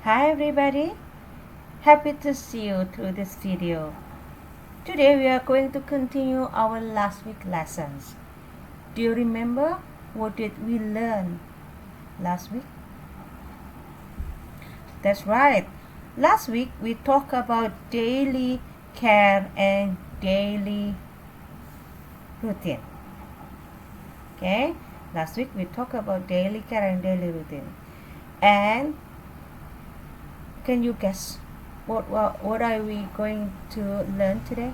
Hi everybody, happy to see you through this video. Today we are going to continue our last week lessons. Do you remember what did we learn last week? That's right. Last week we talked about daily care and daily routine. Okay? Last week we talked about daily care and daily routine. And can you guess what are we going to learn today?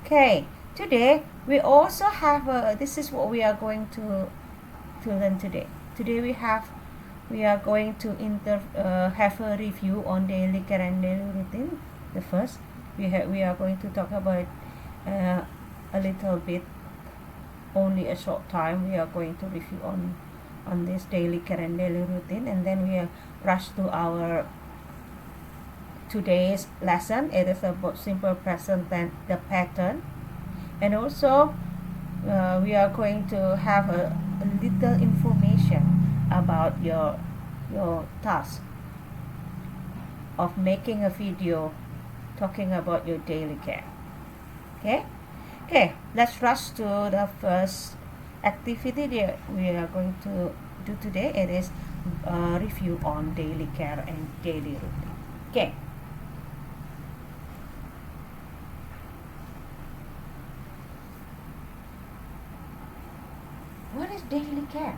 Okay, today we also have this is what we are going to learn today. Today we are going to have a review on daily care and daily routine. The first we are going to talk about a little bit, only a short time. We are going to review on this daily care and daily routine, and then we rush to our today's lesson. It is about simple present and the pattern, and also we are going to have a little information about your task of making a video talking about your daily care. Okay, let's rush to the first activity that we are going to do today. It is a review on daily care and daily routine. Okay. What is daily care?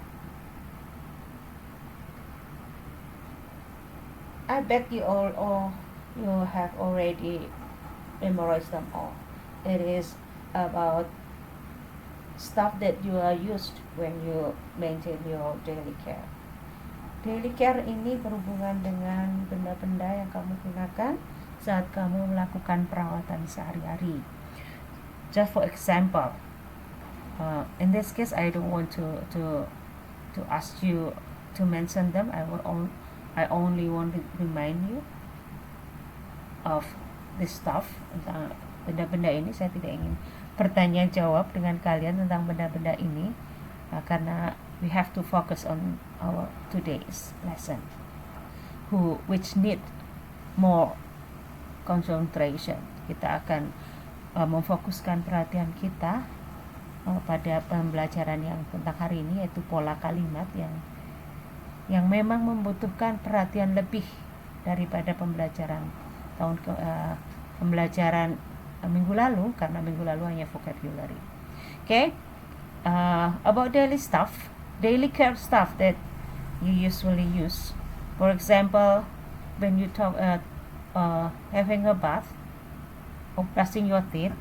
I bet you all you have already memorized them all. It is about stuff that you are used when you maintain your daily care. Daily care ini berhubungan dengan benda-benda yang kamu gunakan saat kamu melakukan perawatan sehari-hari. Just for example, in this case I don't want to ask you to mention them. I only want to remind you of this stuff, tentang benda-benda ini. Saya tidak ingin bertanya jawab dengan kalian tentang benda-benda ini, karena we have to focus on our today's lesson, which need more concentration. Kita akan memfokuskan perhatian kita pada pembelajaran yang tentang hari ini, yaitu pola kalimat yang memang membutuhkan perhatian lebih daripada pembelajaran pembelajaran minggu lalu, karena minggu lalu hanya vocabulary. Okay, about daily care stuff that you usually use. For example, when you talk having a bath or brushing your teeth.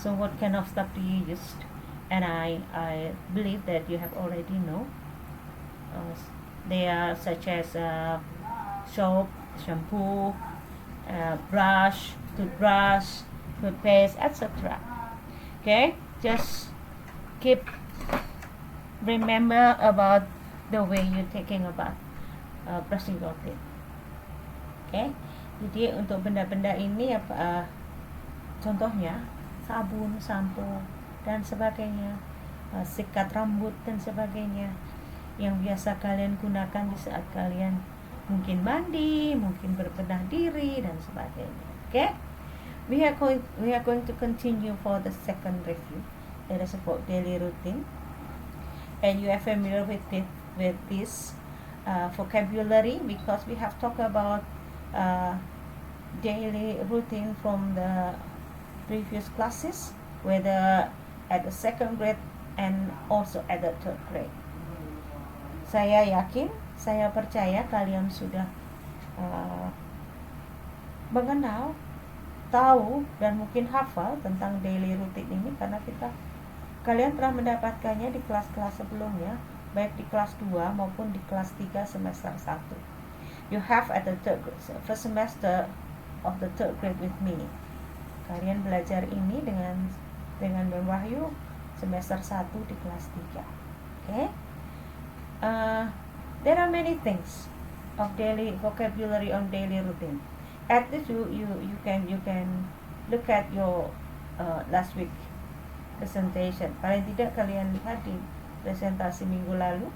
So what kind of stuff do you use? And I believe that you have already know. They are such as soap, shampoo, brush, toothbrush, toothpaste, etc. Okay, just remember about the way you taking a bath, brushing your teeth. Okay, jadi untuk benda-benda ini contohnya sabun, sampo, dan sebagainya, sikat rambut dan sebagainya, yang biasa kalian gunakan di saat kalian mungkin mandi, mungkin berbenah diri dan sebagainya. Okay, we are going to continue for the second review. That is about daily routine, and you are familiar with this vocabulary, because we have talked about daily routine from the previous classes, whether at the second grade and also at the third grade. Saya yakin, saya percaya kalian sudah mengenal, tahu, dan mungkin hafal tentang daily routine ini, karena kalian telah mendapatkannya di kelas-kelas sebelumnya, baik di kelas 2 maupun di kelas 3 semester 1. You have at the first semester of the third grade with me. Kalian belajar ini dengan Ben Wahyu semester 1 di kelas 3. Okay? There are many things of daily vocabulary on daily routine. At least you can look at your last week presentation. Paling tidak kalian lihat di presentasi minggu lalu,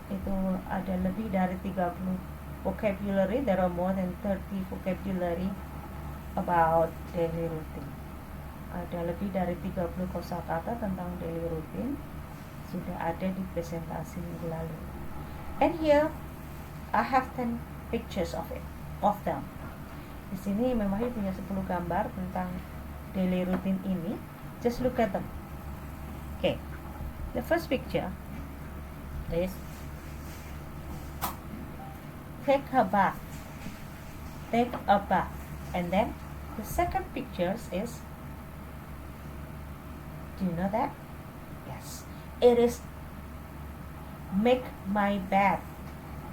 itu ada lebih dari 30 vocabulary. There are more than 30 vocabulary about daily routine. Ada lebih dari 30 kosakata tentang daily routine, sudah ada di presentasi minggu lalu. And here I have 10 pictures of them. Di sini Memahir punya 10 gambar tentang daily routine ini. Just look at them. Okay. The first picture is take a bath. Take a bath. And then the second picture is, do you know that? Yes. It is make my bed.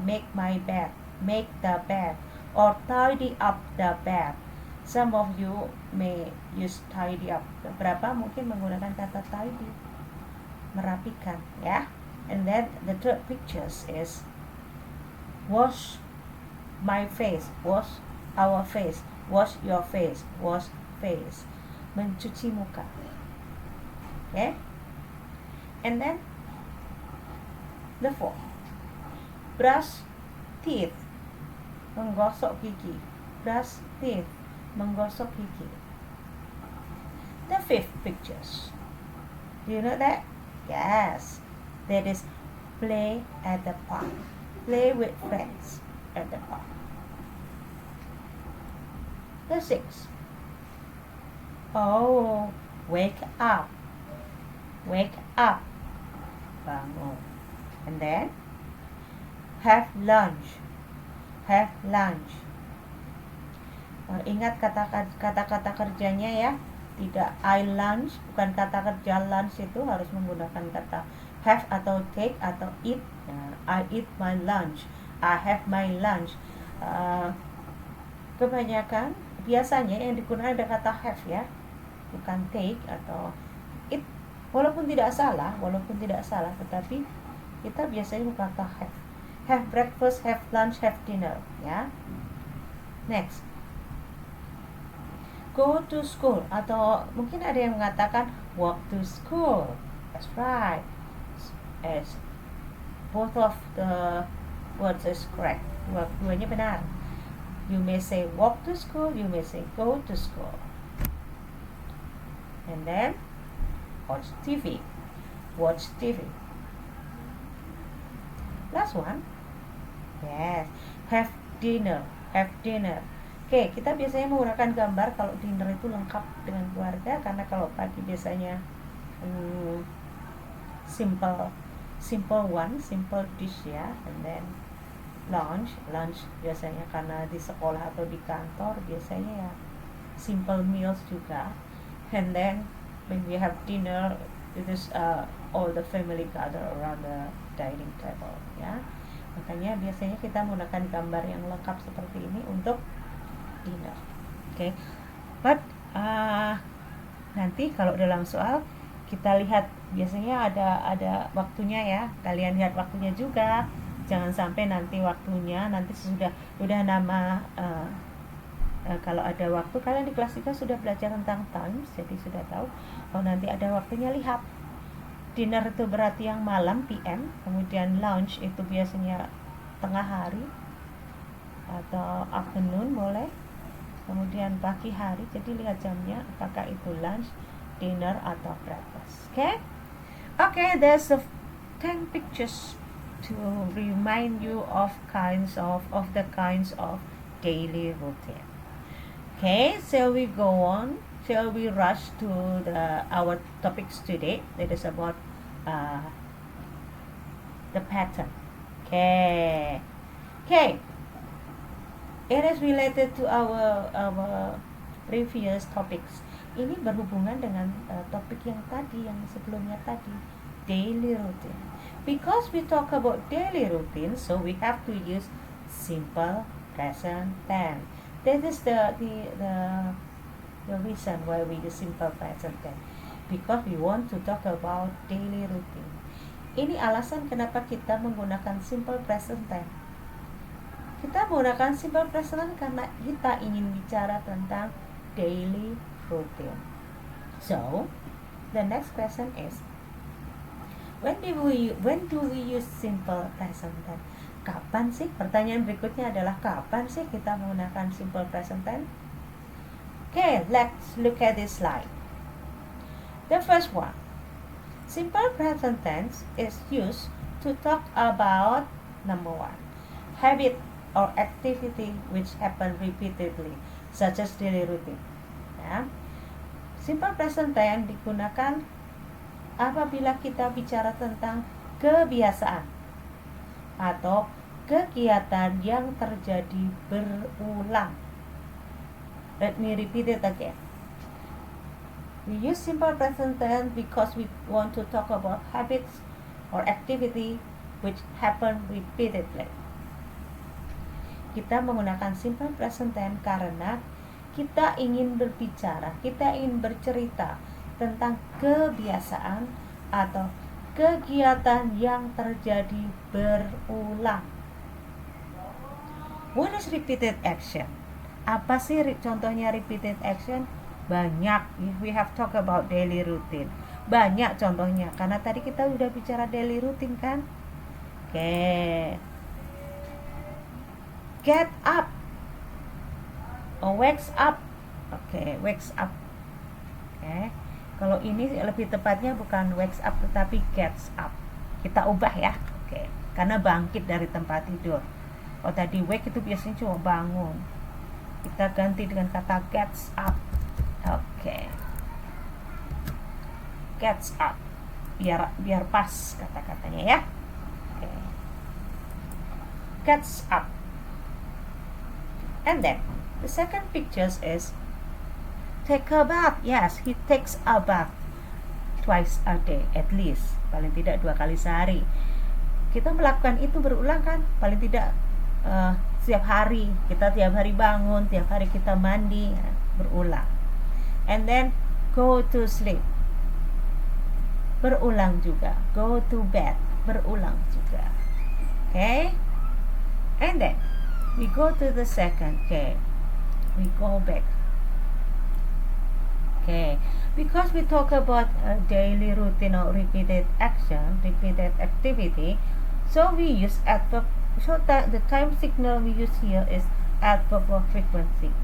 Make my bed. Make the bed. Or tidy up the bed. Some of you may use tidy up. Beberapa mungkin menggunakan kata tidy, merapikan, ya. And then the third pictures is wash my face, wash our face, wash your face, wash face. Mencuci muka. Okay? And then the fourth, brush teeth, menggosok gigi. Brush teeth, menggosok gigi. The fifth pictures, do you know that? Yes, that is play at the park. Play with friends at the park. The sixth, oh, wake up. Wake up. Bangun. And then have lunch. Have lunch. Ingat kata-kata kerjanya ya. Tidak I lunch, bukan kata kerja lunch itu harus menggunakan kata have atau take atau eat. I eat my lunch. I have my lunch. Kebanyakan biasanya yang digunakan ada kata have ya, bukan take atau eat. Walaupun tidak salah, tetapi kita biasanya berkata have. Have breakfast, have lunch, have dinner, ya. Next, go to school, atau mungkin ada yang mengatakan walk to school. That's right. As both of the words is correct. Dua-duanya benar. You may say walk to school, you may say go to school. And then watch TV. Watch TV. Last one. Yes. Have dinner. Have dinner. Oke, kita biasanya menggunakan gambar kalau dinner itu lengkap dengan keluarga, karena kalau pagi biasanya simple dish ya. And then lunch biasanya karena di sekolah atau di kantor biasanya ya simple meals juga. And then when we have dinner, it is all the family gather around the dining table, ya. Makanya biasanya kita menggunakan gambar yang lengkap seperti ini untuk dinner. Okay. But nanti kalau dalam soal kita lihat biasanya ada waktunya ya. Kalian lihat waktunya juga. Jangan sampai nanti waktunya sudah nama kalau ada waktu, kalian di kelas kita sudah belajar tentang times, jadi sudah tahu. Kalau nanti ada waktunya, lihat dinner itu berarti yang malam PM, kemudian lunch itu biasanya tengah hari atau afternoon boleh, kemudian pagi hari. Jadi lihat jamnya, apakah itu lunch, dinner atau breakfast. Okay, there's 10 pictures to remind you of the kinds of daily routine. Okay, shall we go on? Shall we rush to our topics today? That is about the pattern. Okay. It is related to our previous topics. Ini berhubungan dengan topik yang tadi, yang sebelumnya tadi, daily routine. Because we talk about daily routine, so we have to use simple present tense. That is the reason why we use simple present tense, because we want to talk about daily routine. Ini alasan kenapa kita menggunakan simple present tense. Kita menggunakan simple present tense karena kita ingin bicara tentang daily routine. So, the next question is, when do we use simple present tense? Kapan sih? Pertanyaan berikutnya adalah kapan sih kita menggunakan simple present tense? Okay, let's look at this slide. The first one. Simple present tense is used to talk about number one, habit or activity which happen repeatedly, such as daily routine. Ya. Simple present tense digunakan apabila kita bicara tentang kebiasaan atau kegiatan yang terjadi berulang. Let me repeat it again. We use simple present tense because we want to talk about habits or activity which happen repeatedly. Kita menggunakan simple present tense karena kita ingin berbicara, kita ingin bercerita tentang kebiasaan atau kegiatan yang terjadi berulang. What is repeated action? Apa sih contohnya repeated action? Banyak. We have talked about daily routine. Banyak contohnya. Karena tadi kita udah bicara daily routine kan? Oke. Get up. Wakes up. Oke, wakes up. Oke. Kalau ini lebih tepatnya bukan wakes up tetapi gets up. Kita ubah ya. Oke. Karena bangkit dari tempat tidur. Oh tadi wake itu biasanya cuma bangun. Kita ganti dengan kata gets up. Oke. Gets up. Biar pas kata-katanya ya. Oke. Gets up. And then the second picture is take a bath. Yes, he takes a bath twice a day at least. Paling tidak 2 kali sehari. Kita melakukan itu berulang kan? Paling tidak setiap hari. Kita tiap hari bangun, tiap hari kita mandi, ya, berulang. And then go to sleep. Berulang juga. Go to bed. Berulang juga. Okay? And then we go to the second. Okay. We go back. Okay. Because we talk about daily routine or repeated action, repeated activity, so we use adverb. So the time signal we use here is adverb of frequency.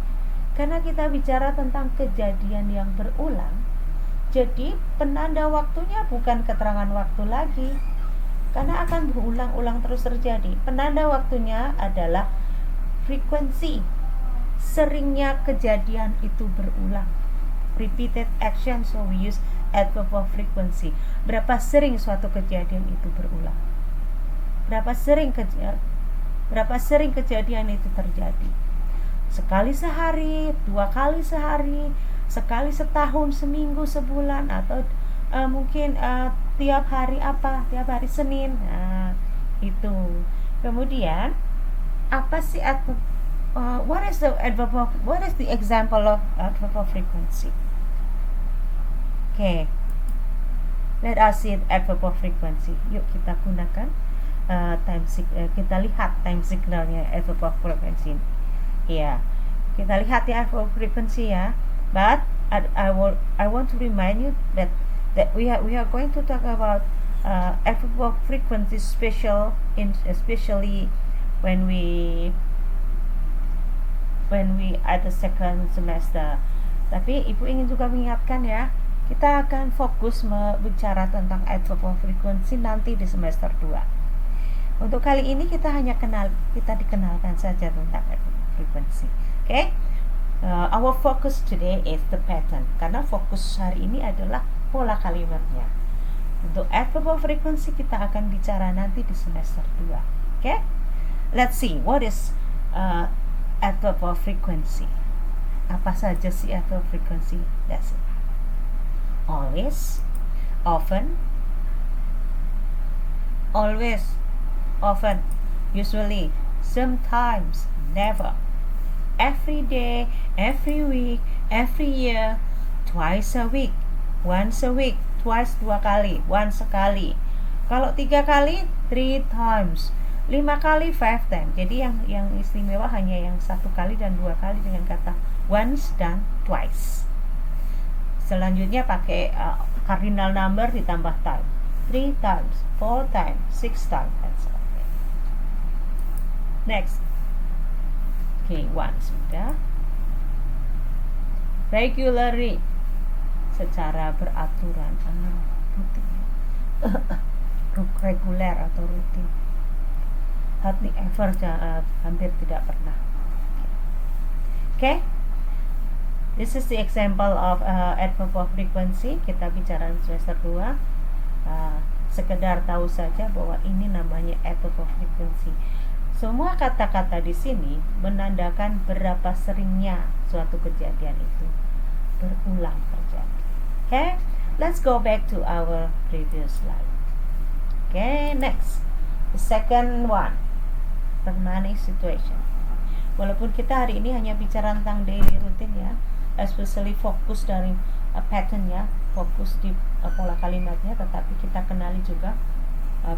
Karena kita bicara tentang kejadian yang berulang, jadi penanda waktunya bukan keterangan waktu lagi, karena akan berulang-ulang terus terjadi. Penanda waktunya adalah frekuensi, seringnya kejadian itu berulang. Repeated action, so we use adverb of frequency. Berapa sering suatu kejadian itu berulang? Berapa sering kejadian itu terjadi? Sekali sehari, 2 kali sehari, sekali setahun, seminggu, sebulan, atau mungkin tiap hari apa? Tiap hari Senin. Nah, itu. Kemudian apa sih what is the example of adverb of frequency? Okay. Let us see adverb of frequency. Yuk kita gunakan kita lihat time signalnya adverb of frequency. Ya, kita lihat ya adverb of frequency ya. But I want to remind you that we are going to talk about adverb of frequency especially when we at the second semester. Tapi Ibu ingin juga mengingatkan ya, kita akan fokus bicara tentang adverb of frequency nanti di semester 2. Untuk kali ini kita dikenalkan saja tentang adverb of frequency. Okay? Our focus today is the pattern. Karena fokus hari ini adalah pola kalimatnya. Untuk adverb of frequency kita akan bicara nanti di semester 2. Okay? Let's see what is adverb of frequency. Apa saja sih adverb of frequency? That's it. Always, often, always, often, usually, sometimes, never, every day, every week, every year, twice a week, once a week, twice 2 kali, once sekali. Kalau 3 kali, 3 times. 5 kali 5 times. Jadi yang istimewa hanya yang 1 kali dan 2 kali dengan kata once dan twice. Selanjutnya pakai cardinal number ditambah time. 3 times, 4 times, 6 times, and so on. Next. Okay, 1 sudah. Regularly, secara beraturan, rutin. Reguler atau rutin. Hardly ever, hampir tidak pernah. Okay. This is the example of adverb of frequency. Kita bicara semester 2. Sekedar tahu saja bahwa ini namanya adverb of frequency. Semua kata-kata di sini menandakan berapa seringnya suatu kejadian itu berulang terjadi. Okay, let's go back to our previous slide. Okay, next, the second one, permanent situation. Walaupun kita hari ini hanya bicara tentang daily routine ya, especially fokus dari patternnya, fokus di pola kalimatnya, tetapi kita kenali juga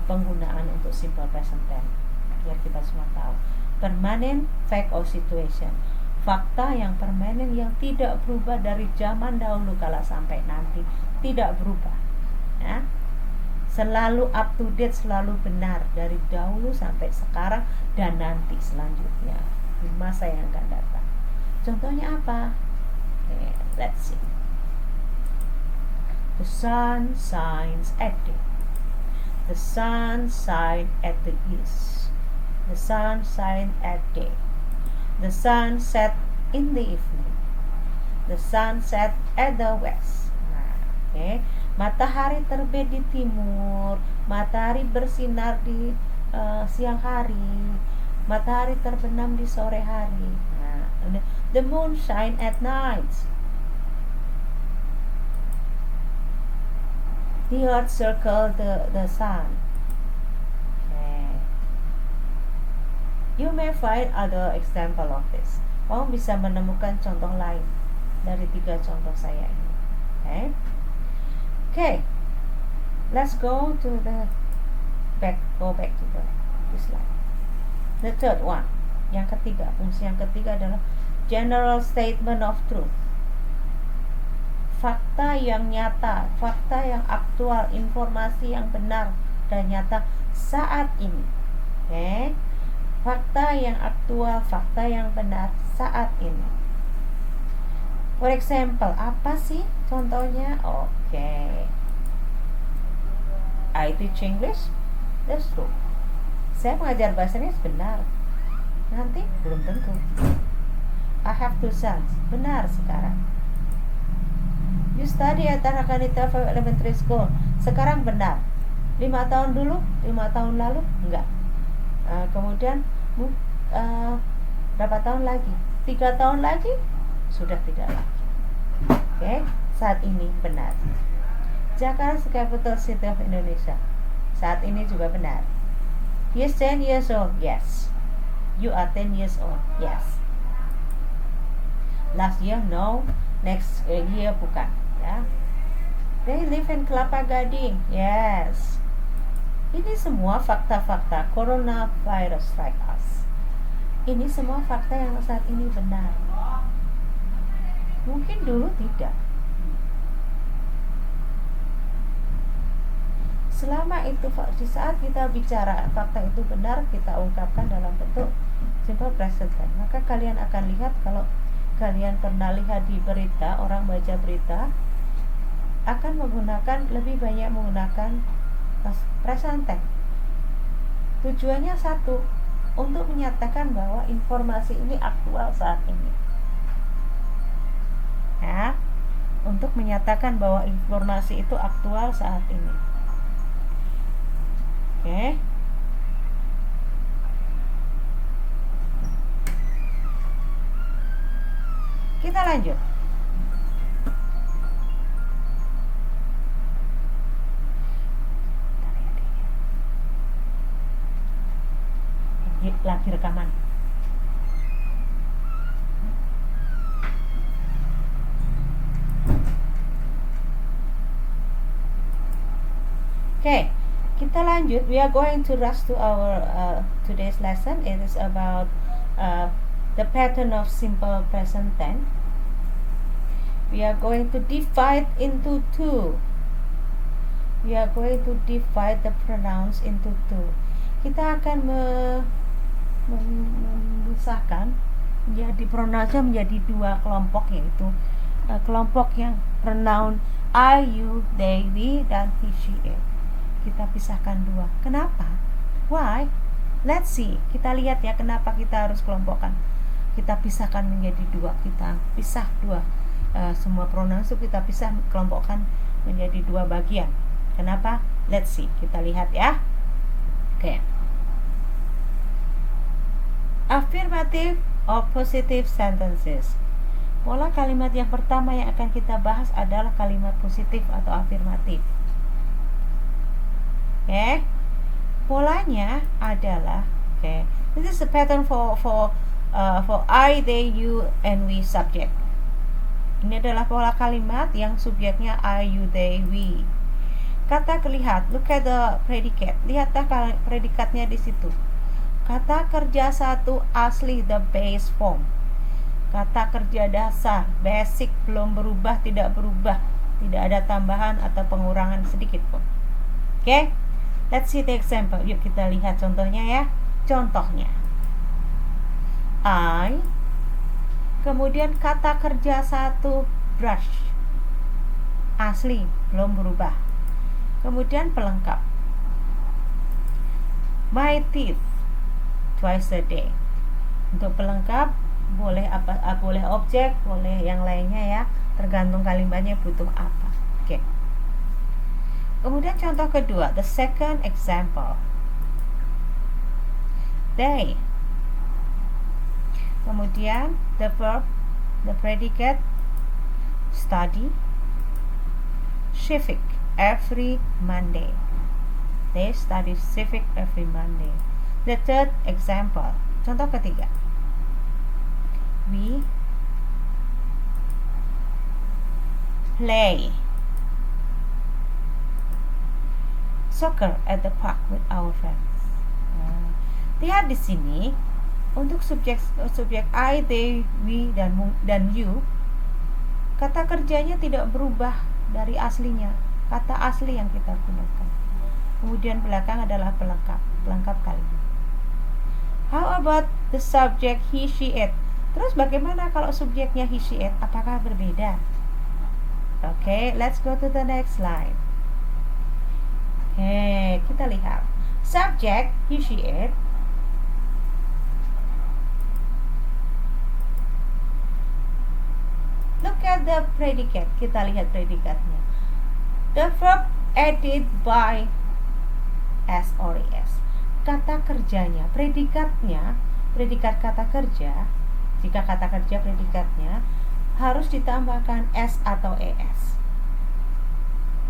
penggunaan untuk simple present tense biar kita semua tahu. Permanent fact or situation, fakta yang permanen yang tidak berubah dari zaman dahulu kala sampai nanti, tidak berubah ya. Selalu up to date, selalu benar dari dahulu sampai sekarang dan nanti selanjutnya di masa yang akan datang. Contohnya apa? Okay, let's see. The sun shines at day. The sun shines at the east. The sun shines at day. The sun set in the evening. The sun set at the west. Okay. Matahari terbit di timur. Matahari bersinar di siang hari. Matahari terbenam di sore hari. The moon shines at night. The earth circles the sun. You may find other example of this. Kamu bisa menemukan contoh lain dari 3 contoh saya ini. Okay. Let's go to the go back to this slide. The third one, yang ketiga, fungsi yang ketiga adalah general statement of truth. Fakta yang nyata, fakta yang aktual, informasi yang benar dan nyata saat ini. Okay. Fakta yang aktual, fakta yang benar saat ini. For example, apa sih contohnya? Okay. I teach English. That's true. Saya mengajar bahasa Inggris, benar. Nanti belum tentu. I have 2 sons. Benar sekarang. You study at Tarakanita Elementary School. Sekarang benar. 5 tahun dulu, 5 tahun lalu enggak. Kemudian berapa tahun lagi? 3 tahun lagi sudah tidak lagi. Okay. Saat ini benar. Jakarta capital city of Indonesia. Saat ini juga benar. He is 10 years old. Yes. You are 10 years old. Yes. Last year no. Next year bukan. Ya. They live in Kelapa Gading. Yes. Ini semua fakta-fakta coronavirus strike us. Ini semua fakta yang saat ini benar. Mungkin dulu tidak. Selama itu, di saat kita bicara fakta itu benar, kita ungkapkan dalam bentuk simple present tense. Maka kalian akan lihat, kalau kalian pernah lihat di berita, orang baca berita akan lebih banyak menggunakan present tense. Tujuannya satu, untuk menyatakan bahwa informasi ini aktual saat ini. Ya, untuk menyatakan bahwa informasi itu aktual saat ini. Oke. Kita lanjut. Lagi rekaman. Okay, kita lanjut. We are going to rush to our today's lesson. It is about the pattern of simple present tense. We are going to divide into 2. we are going to divide the pronouns into two. Kita akan memisahkan menjadi pronounsnya menjadi dua kelompok, yaitu kelompok yang pronoun I, you, they, we, dan he, she, it. Kita pisahkan dua. Kenapa? Why? Let's see. Kita lihat ya kenapa kita harus kelompokkan. Kita pisahkan menjadi dua. Kita pisah dua. Semua pronouns itu kita pisah, kelompokkan menjadi dua bagian. Kenapa? Let's see. Kita lihat ya. Oke. Affirmative or positive sentences. Pola kalimat yang pertama yang akan kita bahas adalah kalimat positif atau afirmatif. Oke. Polanya adalah, this is the pattern for I, they, you, and we subject. Ini adalah pola kalimat yang subjeknya I, you, they, we. Kata lihat, look at the predicate. Lihatlah predikatnya di situ. Kata kerja satu asli, the base form. Kata kerja dasar, basic, belum berubah, tidak berubah, tidak ada tambahan atau pengurangan sedikit pun. Oke. Let's see the example. Yuk kita lihat contohnya ya. Contohnya I, kemudian kata kerja satu, brush, asli, belum berubah. Kemudian pelengkap, my teeth, twice a day. Untuk pelengkap boleh boleh objek, boleh yang lainnya ya, tergantung kalimatnya butuh apa. Oke. Kemudian contoh kedua, the second example, they. Kemudian the verb, the predicate, study, civic, every Monday. They study civic every Monday. The third example, contoh ketiga, we play soccer at the park with our friends. Lihat di sini untuk subjek I, they, we, dan you, kata kerjanya tidak berubah dari aslinya, kata asli yang kita gunakan. Kemudian belakang adalah pelengkap kalimat. How about the subject he, she, it? Terus bagaimana kalau subjeknya he, she, it? Apakah berbeda? Okay, let's go to the next slide. Kita lihat subject he, she, it. Look at the predicate. Kita lihat predikatnya. The verb added by s or es. Kata kerjanya, predikatnya, predikat kata kerja. Jika kata kerja predikatnya harus ditambahkan s atau es.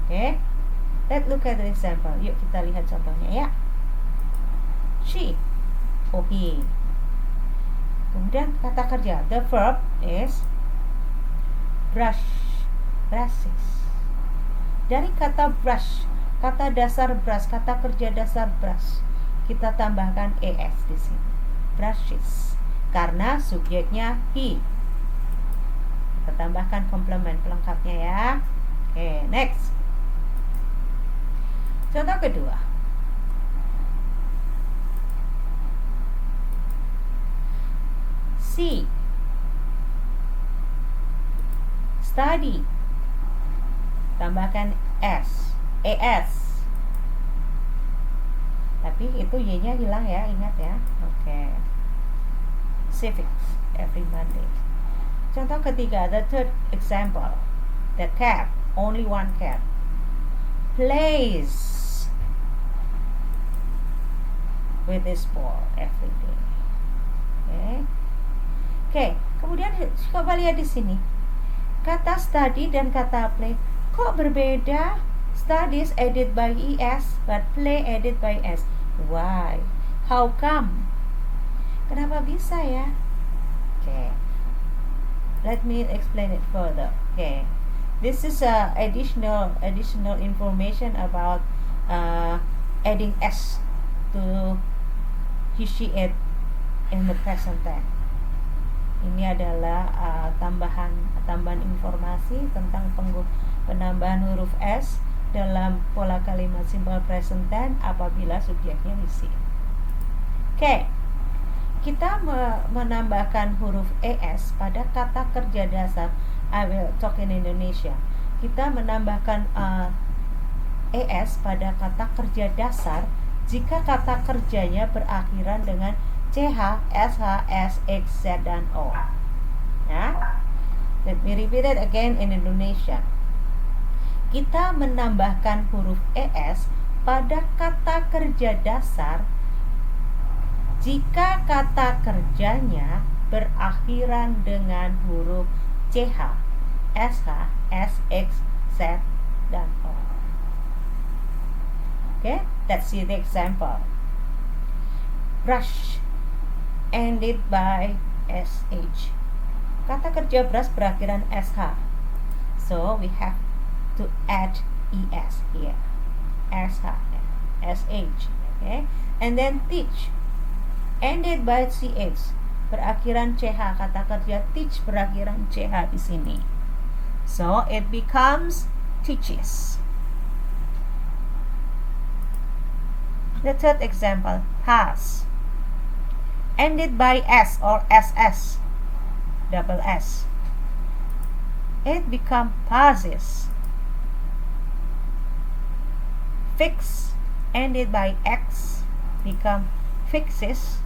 Oke. Let's look at the example. Yuk kita lihat contohnya ya. She, oh he. Kemudian kata kerja, the verb is brush, brushes. Dari kata brush, kata dasar brush, kata kerja dasar brush, kita tambahkan es di sini. Brushes. Karena subjeknya he. Kita tambahkan komplement pelengkapnya ya. Oke, next. Contoh kedua. C, study, tambahkan s, es. Tapi itu y-nya hilang ya, ingat ya. Oke. Civics every Monday. Contoh ketiga, the third example, the cat, only one cat, plays with this ball every day. Oke. Kemudian coba lihat di sini. Kata study dan kata play kok berbeda? Studies added by es, but play added by s. Why? How come? Kenapa bisa ya? Oke. Let me explain it further. Okay. This is additional information about adding s to he, she, it in the present tense. Ini adalah tambahan informasi tentang penambahan huruf s dalam pola kalimat simple present tense apabila subjeknya receive. Oke. Kita menambahkan huruf es pada kata kerja dasar I will talk in Indonesia. Kita menambahkan es pada kata kerja dasar jika kata kerjanya berakhiran dengan ch, sh, sx, z, dan o. Ya. Let me repeat it again in Indonesia. Kita menambahkan huruf es pada kata kerja dasar jika kata kerjanya berakhiran dengan huruf ch, sh, sx, z, dan o. Okay, let's see the example. Brush ended by sh. Kata kerja brush berakhiran sh. So we have to add es here. sh, sh. Okay, and then teach ended by ch, berakhiran ch. Kata kerja teach berakhiran ch di sini. So it becomes teaches. The third example, pass ended by s or ss, double s. It becomes passes. Fix ended by x become fixes.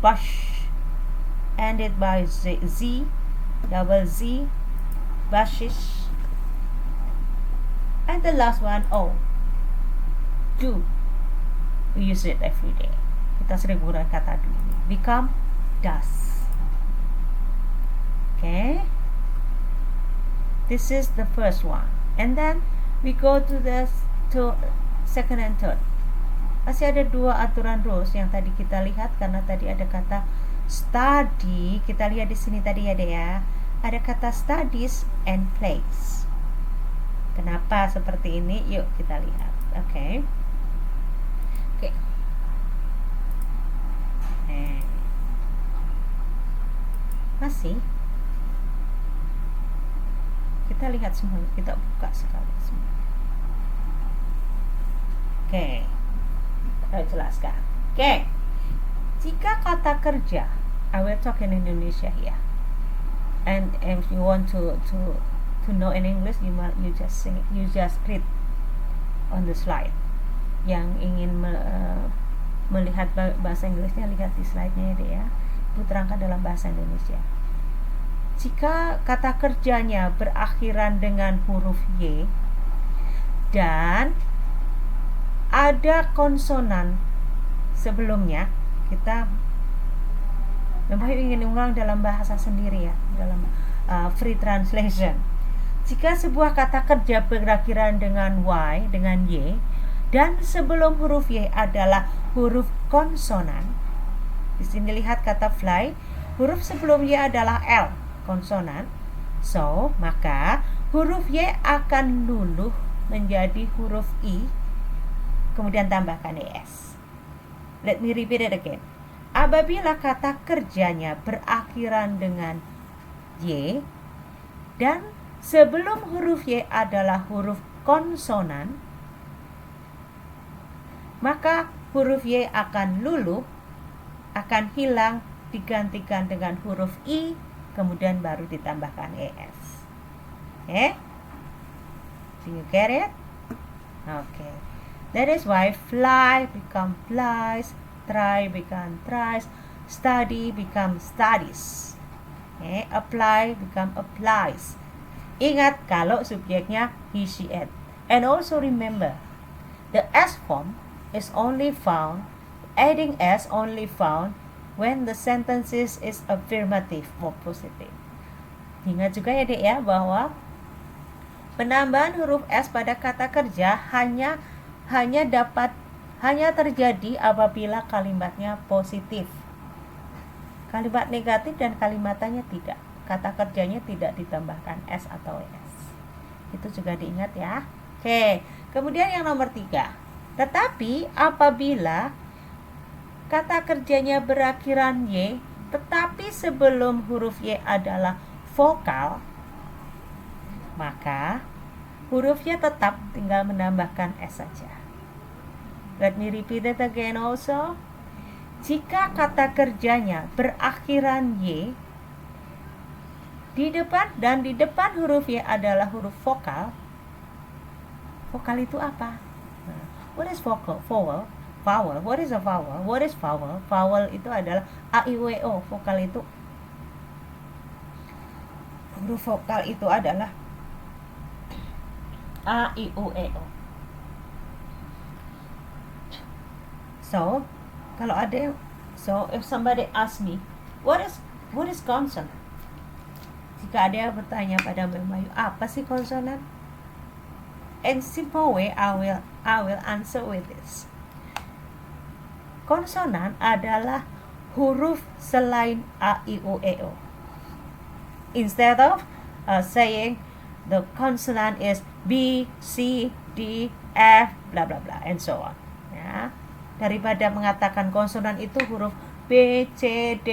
Bush ended by z, double z, bushes. And the last one, o, do. We use it every day. Kita sering gunakan kata do. Become does. Okay, this is the first one, and then we go to the second and third. Masih ada dua aturan rules yang tadi kita lihat, karena tadi ada kata study. Kita lihat di sini tadi ada ya, ada kata studies and plays. Kenapa seperti ini? Yuk kita lihat. Oke. Masih kita lihat semua, kita buka sekali semua. Oke, saya jelaskan. Oke, jika kata kerja, I will talk in Indonesia here, and if you want to know in English, you just read on the slide. Yang ingin melihat bahasa Inggrisnya, lihat di slide-nya ya. Itu terangkan dalam bahasa Indonesia. Jika kata kerjanya berakhiran dengan huruf y dan ada konsonan sebelumnya, kita ingin ulang dalam bahasa sendiri ya, dalam free translation. Jika sebuah kata kerja berakhiran dengan y, dengan y, dan sebelum huruf y adalah huruf konsonan. Di sini lihat kata fly, huruf sebelum y adalah L, konsonan. So, maka huruf y akan luluh menjadi huruf i, kemudian tambahkan es. Let me repeat it again. Apabila kata kerjanya berakhiran dengan y dan sebelum huruf y adalah huruf konsonan, maka huruf y akan luluh, akan hilang, digantikan dengan huruf i, kemudian baru ditambahkan es. Okay? Do you get it? Okay. That is why fly become flies, try become tries, study become studies. Okay? Apply become applies. Ingat kalau subjeknya he, she, it. And also remember, the S form is only found, adding S only found when the sentences is affirmative or positive. Ingat juga ya dek ya, bahwa penambahan huruf S pada kata kerja hanya terjadi apabila kalimatnya positif. Kalimat negatif dan kalimatannya tidak. Kata kerjanya tidak ditambahkan S atau S. Itu juga diingat ya. Oke, kemudian yang nomor 3. Tetapi apabila kata kerjanya berakhiran Y, tetapi sebelum huruf Y adalah vokal, maka hurufnya tetap, tinggal menambahkan S saja. Let me repeat it again also. Jika kata kerjanya berakhiran Y, di depan huruf Y adalah huruf vokal. Vokal itu apa? What is vokal? Vowel. Vowel. What is a vowel? What is vowel? Vowel itu adalah A, I, U, E, O. Vokal itu, huruf vokal itu adalah A, I, U, E, O. So, kalau ada, if somebody ask me, what is consonant? Jika ada yang bertanya pada Memayu, apa sih konsonan? In simple way, I will answer with this. Konsonan adalah huruf selain A, I, U, E, O. Instead of saying the consonant is B, C, D, F, bla bla bla, and so on. Ya. Daripada mengatakan konsonan itu huruf B, C, D,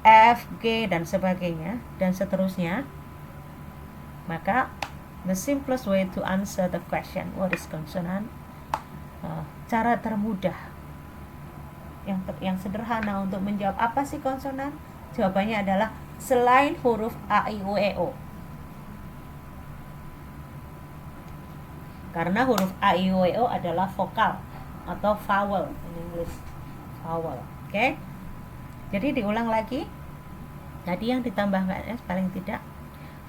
F, G, dan sebagainya, dan seterusnya, maka the simplest way to answer the question, what is consonant? Cara termudah, yang sederhana untuk menjawab apa sih konsonan? Jawabannya adalah selain huruf A, I, U, E, O. Karena huruf A, I, U, E, O adalah vokal atau vowel in English. Vowel, oke? Jadi diulang lagi. Tadi yang ditambahkan S paling tidak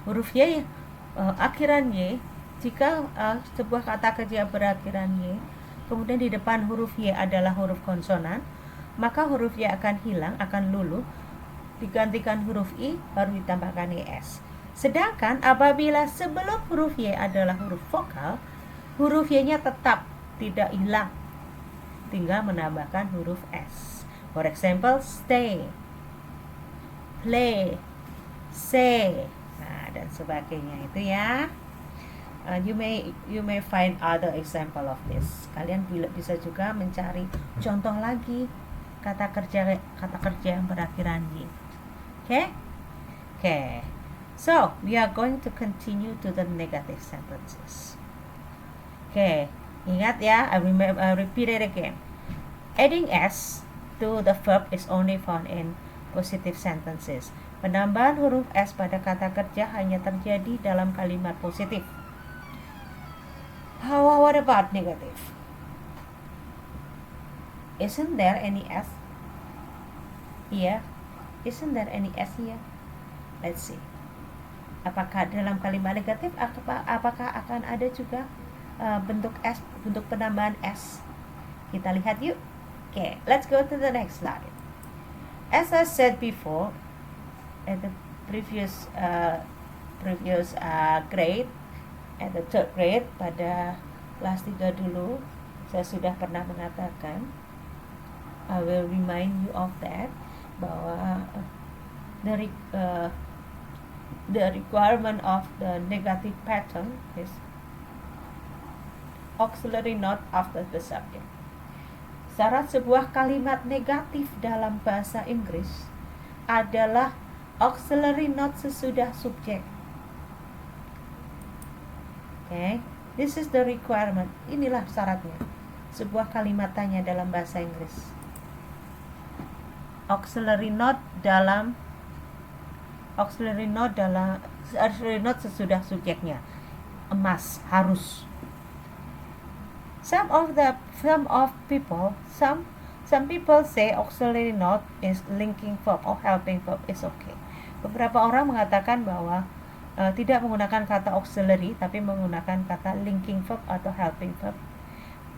huruf Y, akhiran Y. Jika sebuah kata kerja berakhiran Y, kemudian di depan huruf Y adalah huruf konsonan, maka huruf Y akan hilang, akan luluh, digantikan huruf I, baru ditambahkan YS. Sedangkan apabila sebelum huruf Y adalah huruf vokal, huruf Y-nya tetap tidak hilang, tinggal menambahkan huruf S. For example, stay, play, say, nah, dan sebagainya itu ya. You may find other example of this. Kalian bisa juga mencari contoh lagi kata kerja yang berakhiran Y. Okay. So we are going to continue to the negative sentences. Okay, ingat ya. I repeat it again. Adding S to the verb is only found in positive sentences. Penambahan huruf S pada kata kerja hanya terjadi dalam kalimat positif. What about negative? Isn't there any S here? Isn't there any S here? Let's see. Apakah dalam kalimat negatif apakah akan ada juga bentuk S, bentuk penambahan S? Kita lihat yuk. Okay, let's go to the next slide. As I said before, at the previous grade, at the third grade, pada kelas 3 dulu, saya sudah pernah mengatakan, I will remind you of that, bahwa the requirement of the negative pattern is auxiliary not after the subject. Syarat sebuah kalimat negatif dalam bahasa Inggris adalah auxiliary not sesudah subjek. Okay, this is the requirement. Inilah syaratnya sebuah kalimat tanya dalam bahasa Inggris. Auxiliary not sesudah subjeknya. Emas, harus. Some people say auxiliary not is linking verb or helping verb is okay. Beberapa orang mengatakan bahwa tidak menggunakan kata auxiliary tapi menggunakan kata linking verb atau helping verb.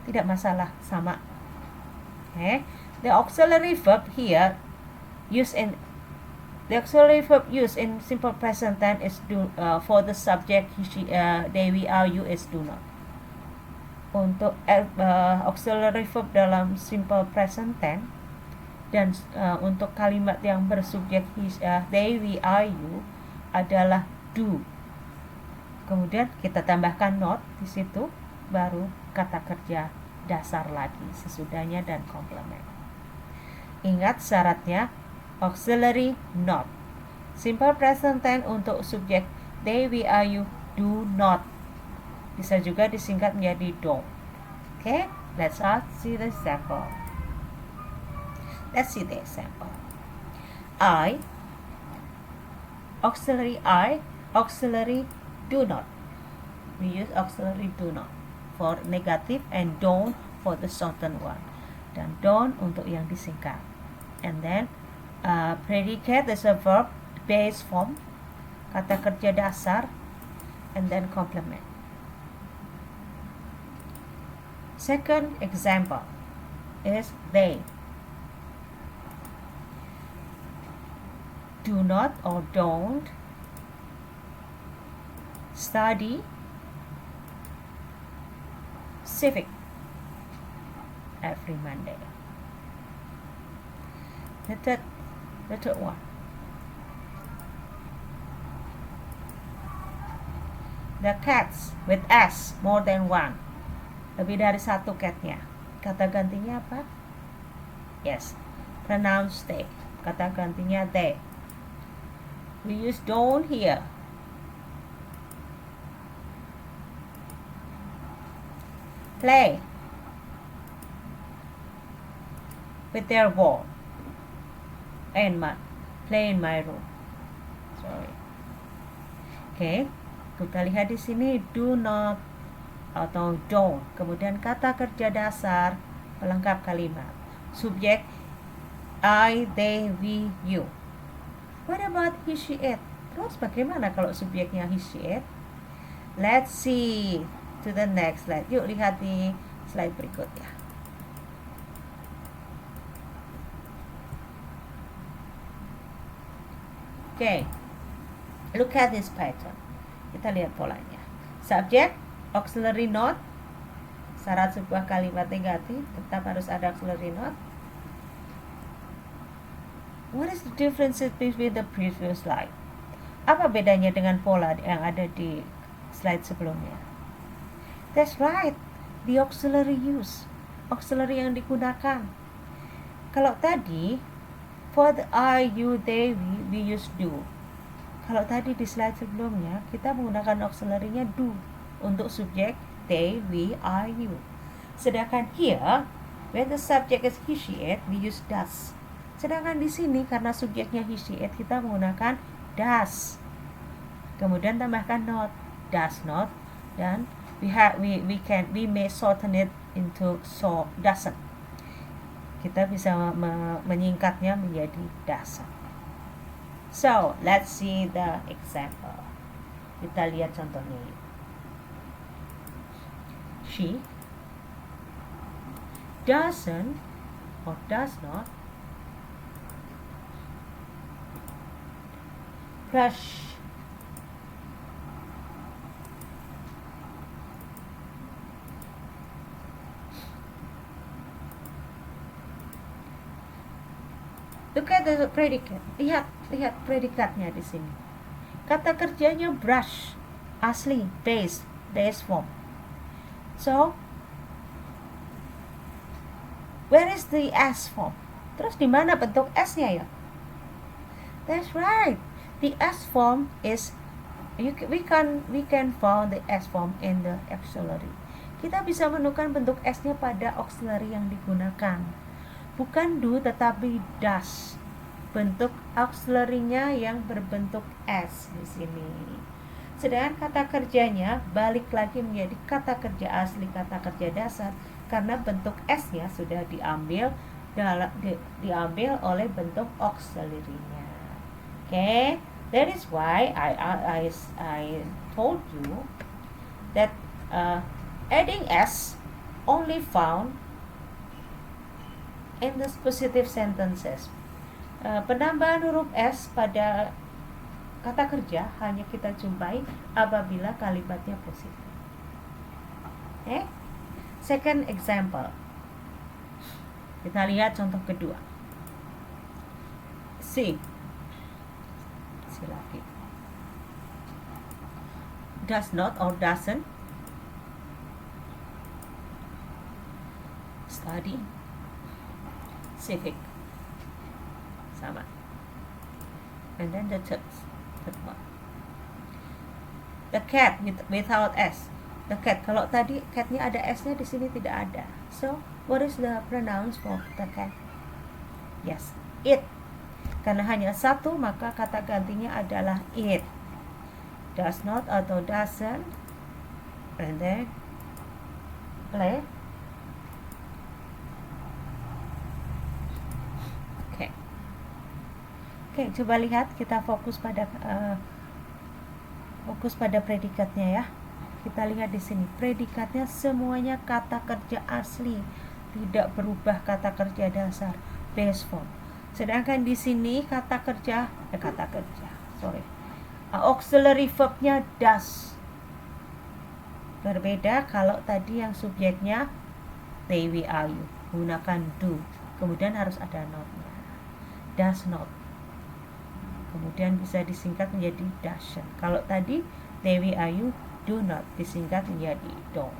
Tidak masalah, sama. Okay. The auxiliary verb used in simple present tense is for the subject they, we, are, you is do not. Untuk auxiliary verb dalam simple present tense dan untuk kalimat yang bersubjek they, we, are, you adalah do. Kemudian kita tambahkan not di situ, baru kata kerja dasar lagi sesudahnya dan komplement. Ingat syaratnya auxiliary not. Simple present tense untuk subjek they, we, are, you do not Bisa juga disingkat menjadi don't. Okay, let's see the example. Let's see the example. I, auxiliary I, auxiliary do not. We use auxiliary do not for negative and don't for the shortened one. Dan don't untuk yang disingkat. And then predicate is a verb base form, kata kerja dasar, and then complement. Second example is they do not or don't study civic every Monday. The third one. The cats with S more than one. Lebih dari satu catnya. Kata gantinya apa? Yes, pronounce they. Kata gantinya they. We use don't here. Play with their ball. Play in my room. Sorry. Okay, kita lihat di sini do not atau don't. Kemudian kata kerja dasar pelengkap kalimat. Subjek I, they, we, you. What about he, she, it? Terus bagaimana kalau subjeknya he, she, it? Let's see to the next slide. Yuk lihat di slide berikutnya. Okay, look at this pattern. Kita lihat polanya. Subject, auxiliary not. Syarat sebuah kalimat negatif tetap harus ada auxiliary not. What is the difference between the previous slide? Apa bedanya dengan pola yang ada di slide sebelumnya? That's right, the auxiliary use. Auxiliary yang digunakan. Kalau tadi for the I, you, they, we use do. Kalau tadi di slide sebelumnya kita menggunakan auxiliary-nya do untuk subjek they, we, I, you. Sedangkan here, when the subject is he, she, it, we use does. Sedangkan di sini karena subjeknya he, she, it, kita menggunakan does. Kemudian tambahkan not, does not, dan we may shorten it into so doesn't. Kita bisa menyingkatnya menjadi doesn't. So, let's see the example. Kita lihat contohnya. She doesn't or does not brush Look at the predicate. Lihat predikatnya di sini. Kata kerjanya brush, asli base form. So, where is the S form? Terus di mana bentuk S-nya ya? That's right. The S form is we can find the S form in the auxiliary. Kita bisa menemukan bentuk S-nya pada auxiliary yang digunakan. Bukan do tetapi does. Bentuk auxiliary-nya yang berbentuk S di sini. Sedangkan kata kerjanya balik lagi menjadi kata kerja asli, kata kerja dasar karena bentuk S-nya sudah diambil oleh bentuk auxiliary-nya. Okay? That is why I told you that adding S only found in the positive sentences. Penambahan huruf S pada kata kerja hanya kita jumpai apabila kalimatnya positif. Okay? Second example. Kita lihat contoh kedua. Si laki does not or doesn't study civic. Sama. And then the third one. The cat without S. The cat. Kalau tadi catnya ada s-nya, di sini tidak ada. So, what is the pronouns for the cat? Yes, it. Karena hanya satu, maka kata gantinya adalah it. Does not atau doesn't. And then play. Oke, coba lihat, kita fokus pada predikatnya ya. Kita lihat di sini, predikatnya semuanya kata kerja asli, tidak berubah kata kerja dasar, base form. Sedangkan di sini auxiliary verbnya does. Berbeda kalau tadi yang subjeknya they, we, are, you, gunakan do, kemudian harus ada not-nya. Does not, kemudian bisa disingkat menjadi doesn't. Kalau tadi they, we, are, you, do not, disingkat menjadi don't.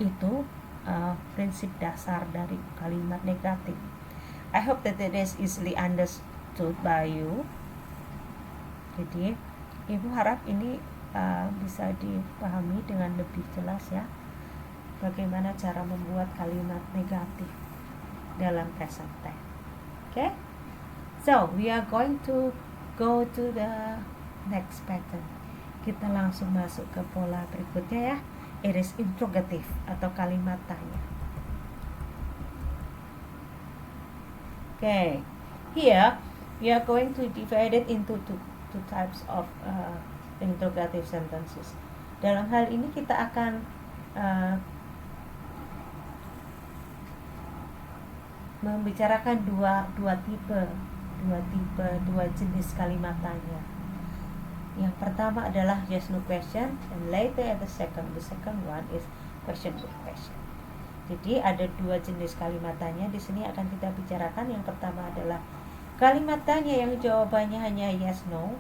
Itu prinsip dasar dari kalimat negatif. I hope that it is easily understood by you. Jadi Ibu harap ini bisa dipahami dengan lebih jelas ya, bagaimana cara membuat kalimat negatif dalam present tense. Okay? So, we are going to go to the next pattern. Kita langsung masuk ke pola berikutnya ya. It is interrogative atau kalimat tanya. Okay. Here, we are going to divide it into two types of interrogative sentences. Dalam hal ini kita akan membicarakan dua jenis kalimat tanya. Yang pertama adalah yes no question, and later the second one is question with question. Jadi ada dua jenis kalimat tanya di sini akan kita bicarakan. Yang pertama adalah kalimat tanya yang jawabannya hanya yes no.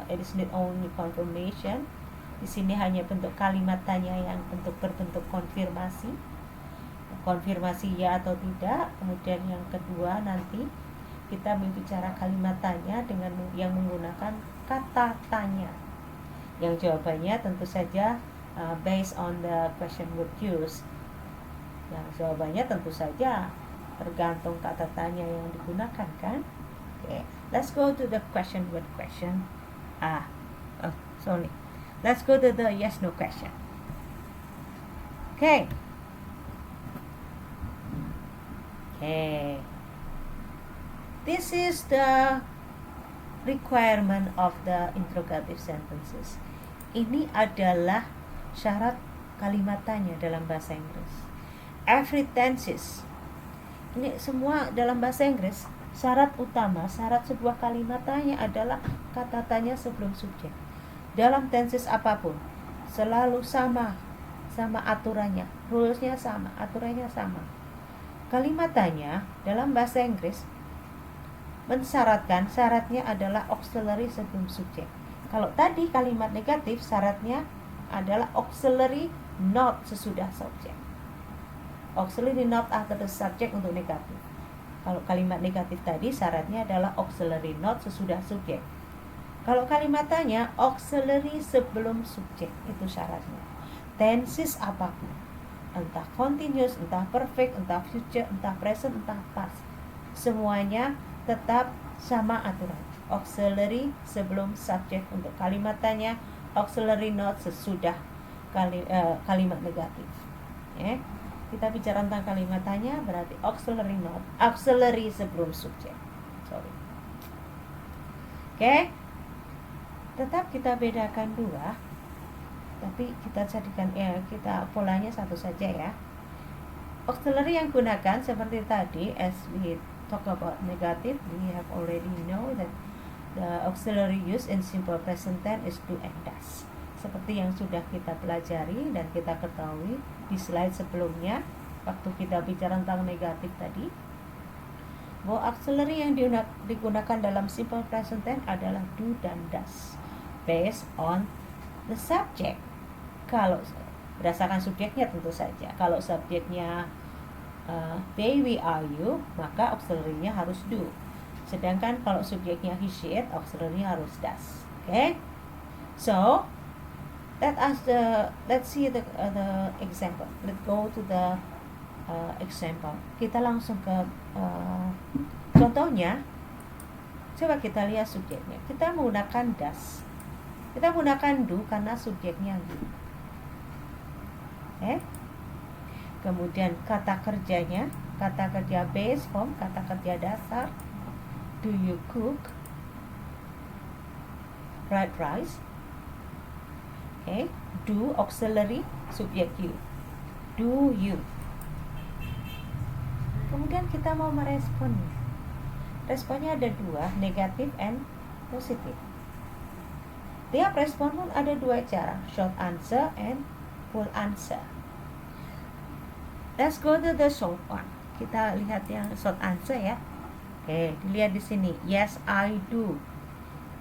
It is not only confirmation. Di sini hanya bentuk kalimat tanya yang berbentuk konfirmasi ya atau tidak. Kemudian yang kedua nanti kita berbicara kalimat tanya dengan yang menggunakan kata tanya, yang jawabannya tentu saja based on the question word used. Yang jawabannya tentu saja tergantung kata tanya yang digunakan kan. Okay. Let's go to the question word question. Let's go to the yes no question. Okay. This is the requirement of the interrogative sentences. Ini adalah syarat kalimat tanya dalam bahasa Inggris. Every tenses. Ini semua dalam bahasa Inggris. Syarat utama, syarat sebuah kalimat tanya adalah kata tanya sebelum subjek. Dalam tenses apapun selalu sama aturannya, rulesnya sama, aturannya sama. Kalimat tanya dalam bahasa Inggris syaratnya adalah auxiliary sebelum subjek. Kalau tadi kalimat negatif syaratnya adalah auxiliary not sesudah subjek. Auxiliary not after the subject untuk negatif. Kalau kalimat negatif tadi syaratnya adalah auxiliary not sesudah subjek. Kalau kalimat tanya auxiliary sebelum subjek, itu syaratnya. Tenses apapun, entah continuous, entah perfect, entah future, entah present, entah past, semuanya tetap sama aturan. Auxiliary sebelum subjek untuk kalimat tanya, auxiliary not sesudah kalimat negatif. Kita bicara tentang kalimat tanya berarti auxiliary not, auxiliary sebelum subjek. Okay? Tetap kita bedakan dua, tapi kita jadikan kita polanya satu saja ya. Auxiliary yang gunakan seperti tadi, as we talk about negative, we have already know that the auxiliary use in simple present tense is do and does. Seperti yang sudah kita pelajari dan kita ketahui di slide sebelumnya waktu kita bicara tentang negatif tadi, bahwa auxiliary yang digunakan dalam simple present tense adalah do dan does based on the subject. Kalau berdasarkan subjeknya tentu saja. Kalau subjeknya they, we, are, you, maka auxiliary-nya harus do. Sedangkan kalau subjeknya he, she, it, auxiliary harus does. Okay? So, Let's see the example. Let's go to the example. Kita langsung ke contohnya. Coba kita lihat subjeknya. Kita menggunakan does. Kita menggunakan do karena subjeknya do. Kemudian kata kerjanya, kata kerja base form, kata kerja dasar. Do you cook fried rice? Do auxiliary subjek you. Do you. Kemudian kita mau merespon. Responnya ada dua, negatif and positif. Tiap respon pun ada dua cara, short answer and full answer. Let's go to the short one. Kita lihat yang short answer ya. Dilihat di sini. Yes, I do.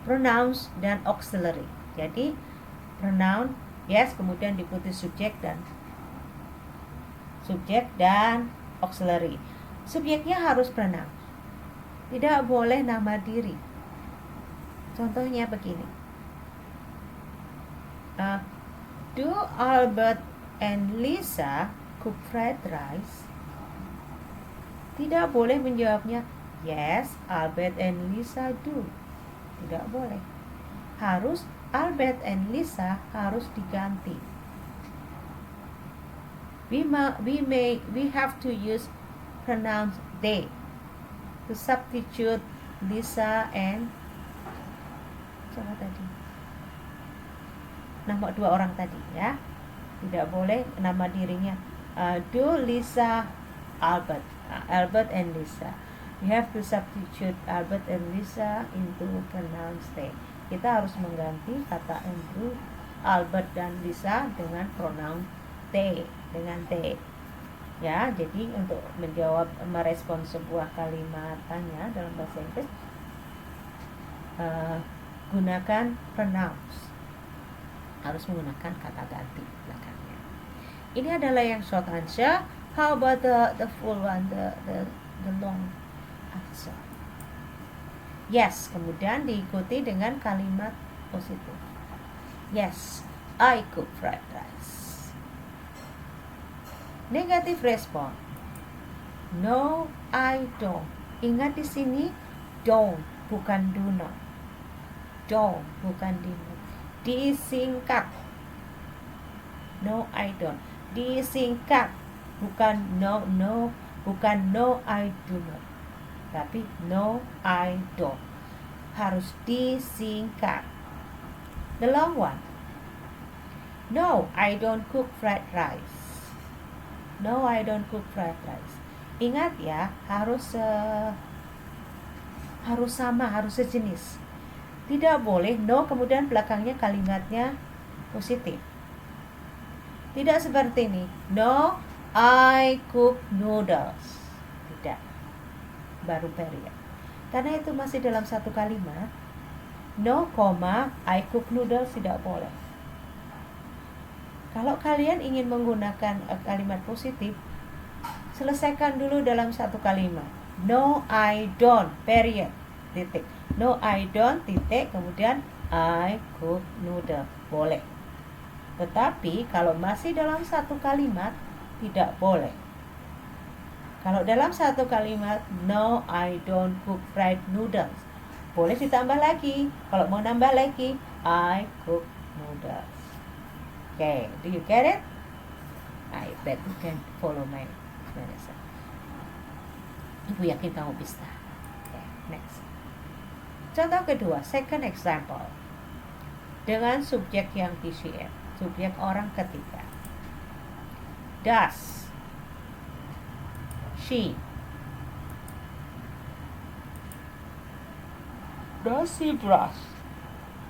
Pronouns dan auxiliary. Jadi pronoun yes, kemudian diikuti subjek dan auxiliary. Subjeknya harus pronoun. Tidak boleh nama diri. Contohnya begini. Do Albert and Lisa cook fried rice? Tidak boleh menjawabnya yes, Albert and Lisa do. Tidak boleh. Harus Albert and Lisa harus diganti. We have to use pronouns they to substitute Lisa and siapa tadi? Nama dua orang tadi ya. Tidak boleh nama dirinya. Do Lisa Albert. Albert and Lisa. We have to substitute Albert and Lisa into pronouns they. Kita harus mengganti kata Andrew, Albert dan Lisa dengan pronoun they, dengan they. Ya, jadi untuk merespon sebuah kalimat tanya dalam bahasa Inggris, gunakan pronouns. Harus menggunakan kata ganti belakangnya. Ini adalah yang short answer. How about the full one, the long answer? Yes, kemudian diikuti dengan kalimat positif. Yes, I cook fried rice. Negatif respon. No, I don't. Ingat di sini don't, bukan do not. Don't, bukan do not. Disingkat. No, I don't. Disingkat. Bukan no, bukan no, I do not. Tapi no, I don't. Harus disingkat. The long one. No, I don't cook fried rice. No, I don't cook fried rice. Ingat ya, harus sama, harus sejenis. Tidak boleh no kemudian belakangnya kalimatnya positif. Tidak seperti ini. No, I cook noodles. Tidak. Baru period. Karena itu masih dalam satu kalimat. No, I cook noodles tidak boleh. Kalau kalian ingin menggunakan kalimat positif, selesaikan dulu dalam satu kalimat. No, I don't, period, titik. No, I don't, titik, kemudian I cook noodles. Boleh. Tetapi kalau masih dalam satu kalimat, tidak boleh. Kalau dalam satu kalimat, no, I don't cook fried noodles. Boleh ditambah lagi. Kalau mau nambah lagi, I cook noodles. Okay, do you get it? I bet you can follow my explanation. Ibu yakin kamu bisa. Okay, next. Contoh kedua, second example. Dengan subjek yang TCM, subjek orang ketiga. Does she brush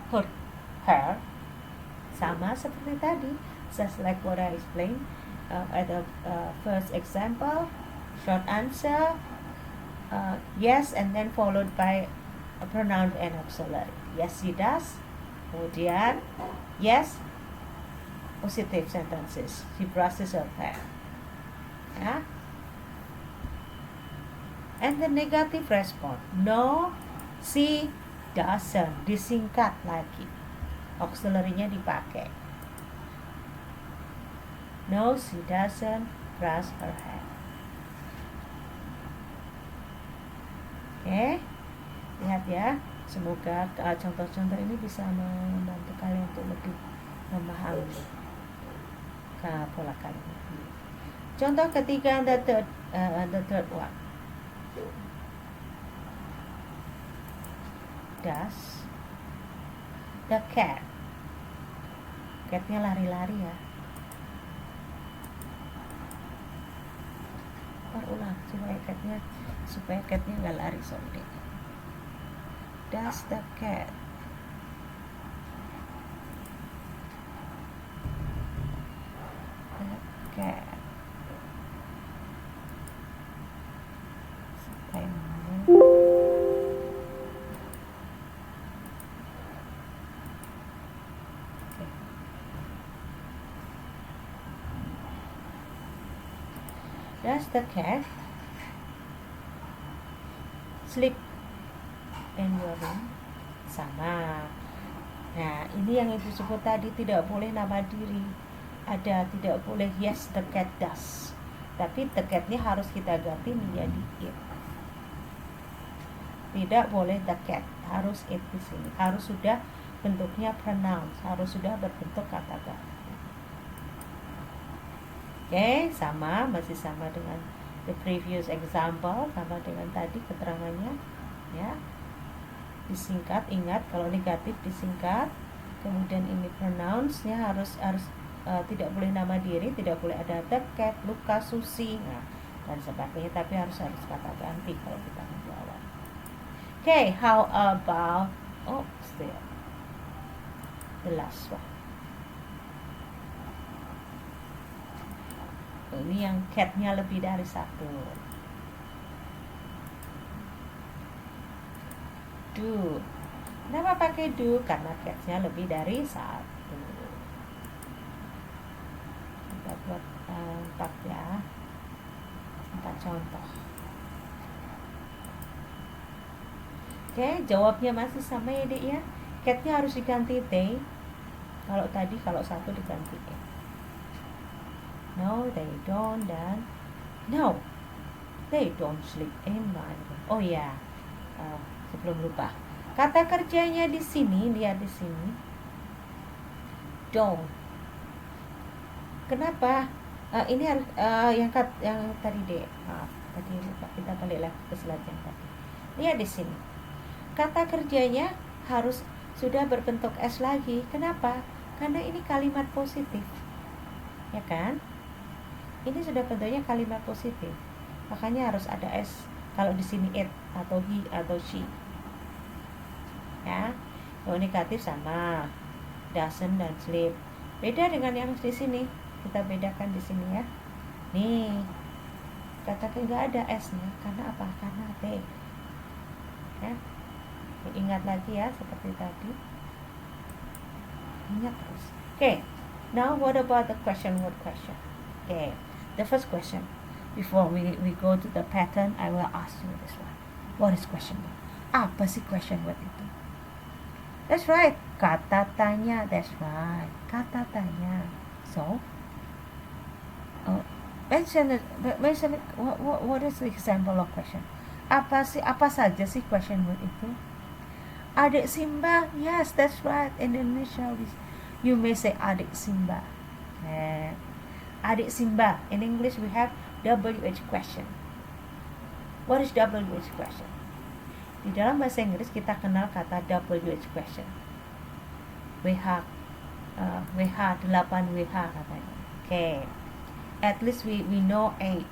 her hair? Sama seperti tadi, just like what I explained at the first example. Short answer, yes, and then followed by a pronoun and auxiliary. Yes, she does. Kemudian, yes, positive sentences. She brushes her hair. Ya. And the negative response. No, she doesn't. Disingkat lagi. Auxiliary-nya dipakai. No, she doesn't brush her hair. Oke, lihat ya. Semoga contoh-contoh ini bisa membantu kalian untuk lebih memahami pola kalimat. Contoh ketiga, the third one. Does the catnya lari-lari ya. Ulang supaya catnya nggak lari, sorry. Does the cat Does the cat sleep in your room? Sama. Nah, ini yang ibu sebut tadi, tidak boleh nama diri. Tidak boleh yes the cat does. Tapi the catnya harus kita ganti menjadi it. Tidak boleh the cat, harus it di sini. Harus sudah bentuknya pronouns, harus sudah berbentuk kata ganti. Oke, masih sama dengan the previous example, sama dengan tadi keterangannya, ya. Disingkat, ingat kalau negatif disingkat. Kemudian ini pronounsnya harus tidak boleh nama diri, tidak boleh ada the cat, Luka, Susi, dan sebagainya. Tapi harus kata ganti kalau kita menjawab. Oke, how about still the last one. Ini yang catnya lebih dari satu. Do. Kenapa pakai do? Karena catnya lebih dari satu. Kita buat 4 ya. 4 contoh. Oke, jawabnya masih sama ya dek ya. Catnya harus diganti they. Kalau satu diganti e. No, they don't, dan no, they don't sleep in my room. Oh ya, sebelum lupa, kata kerjanya di sini, lihat di sini, don't. Kenapa? Ini harus yang tadi deh, tadi lupa, kita balik lagi ke slide yang tadi. Lihat di sini, kata kerjanya harus sudah berbentuk S lagi. Kenapa? Karena ini kalimat positif, ya kan? Ini sudah bentuknya kalimat positif, makanya harus ada S. Kalau di sini it atau he atau she, ya. Kalau negatif sama doesn't dan sleep. Beda dengan yang di sini, kita bedakan di sini ya. Nih, katakan nggak ada S-nya, karena apa? Karena they. Ya, ingat lagi ya seperti tadi. Ingat terus. Okay, now what about the question word question? Okay. The first question, before we go to the pattern, I will ask you this one. What is question word? Apa sih question word itu? That's right, kata tanya. That's right, kata tanya. So, mention it. What is the example of question? Apa saja sih question word itu? Adik Simba, yes, that's right. In Indonesia, you may say adik Simba. Adik Simba. In English we have WH question. What is WH question? Di dalam bahasa Inggris kita kenal kata WH question. WH 8 WH katanya. Okay. At least we know 8.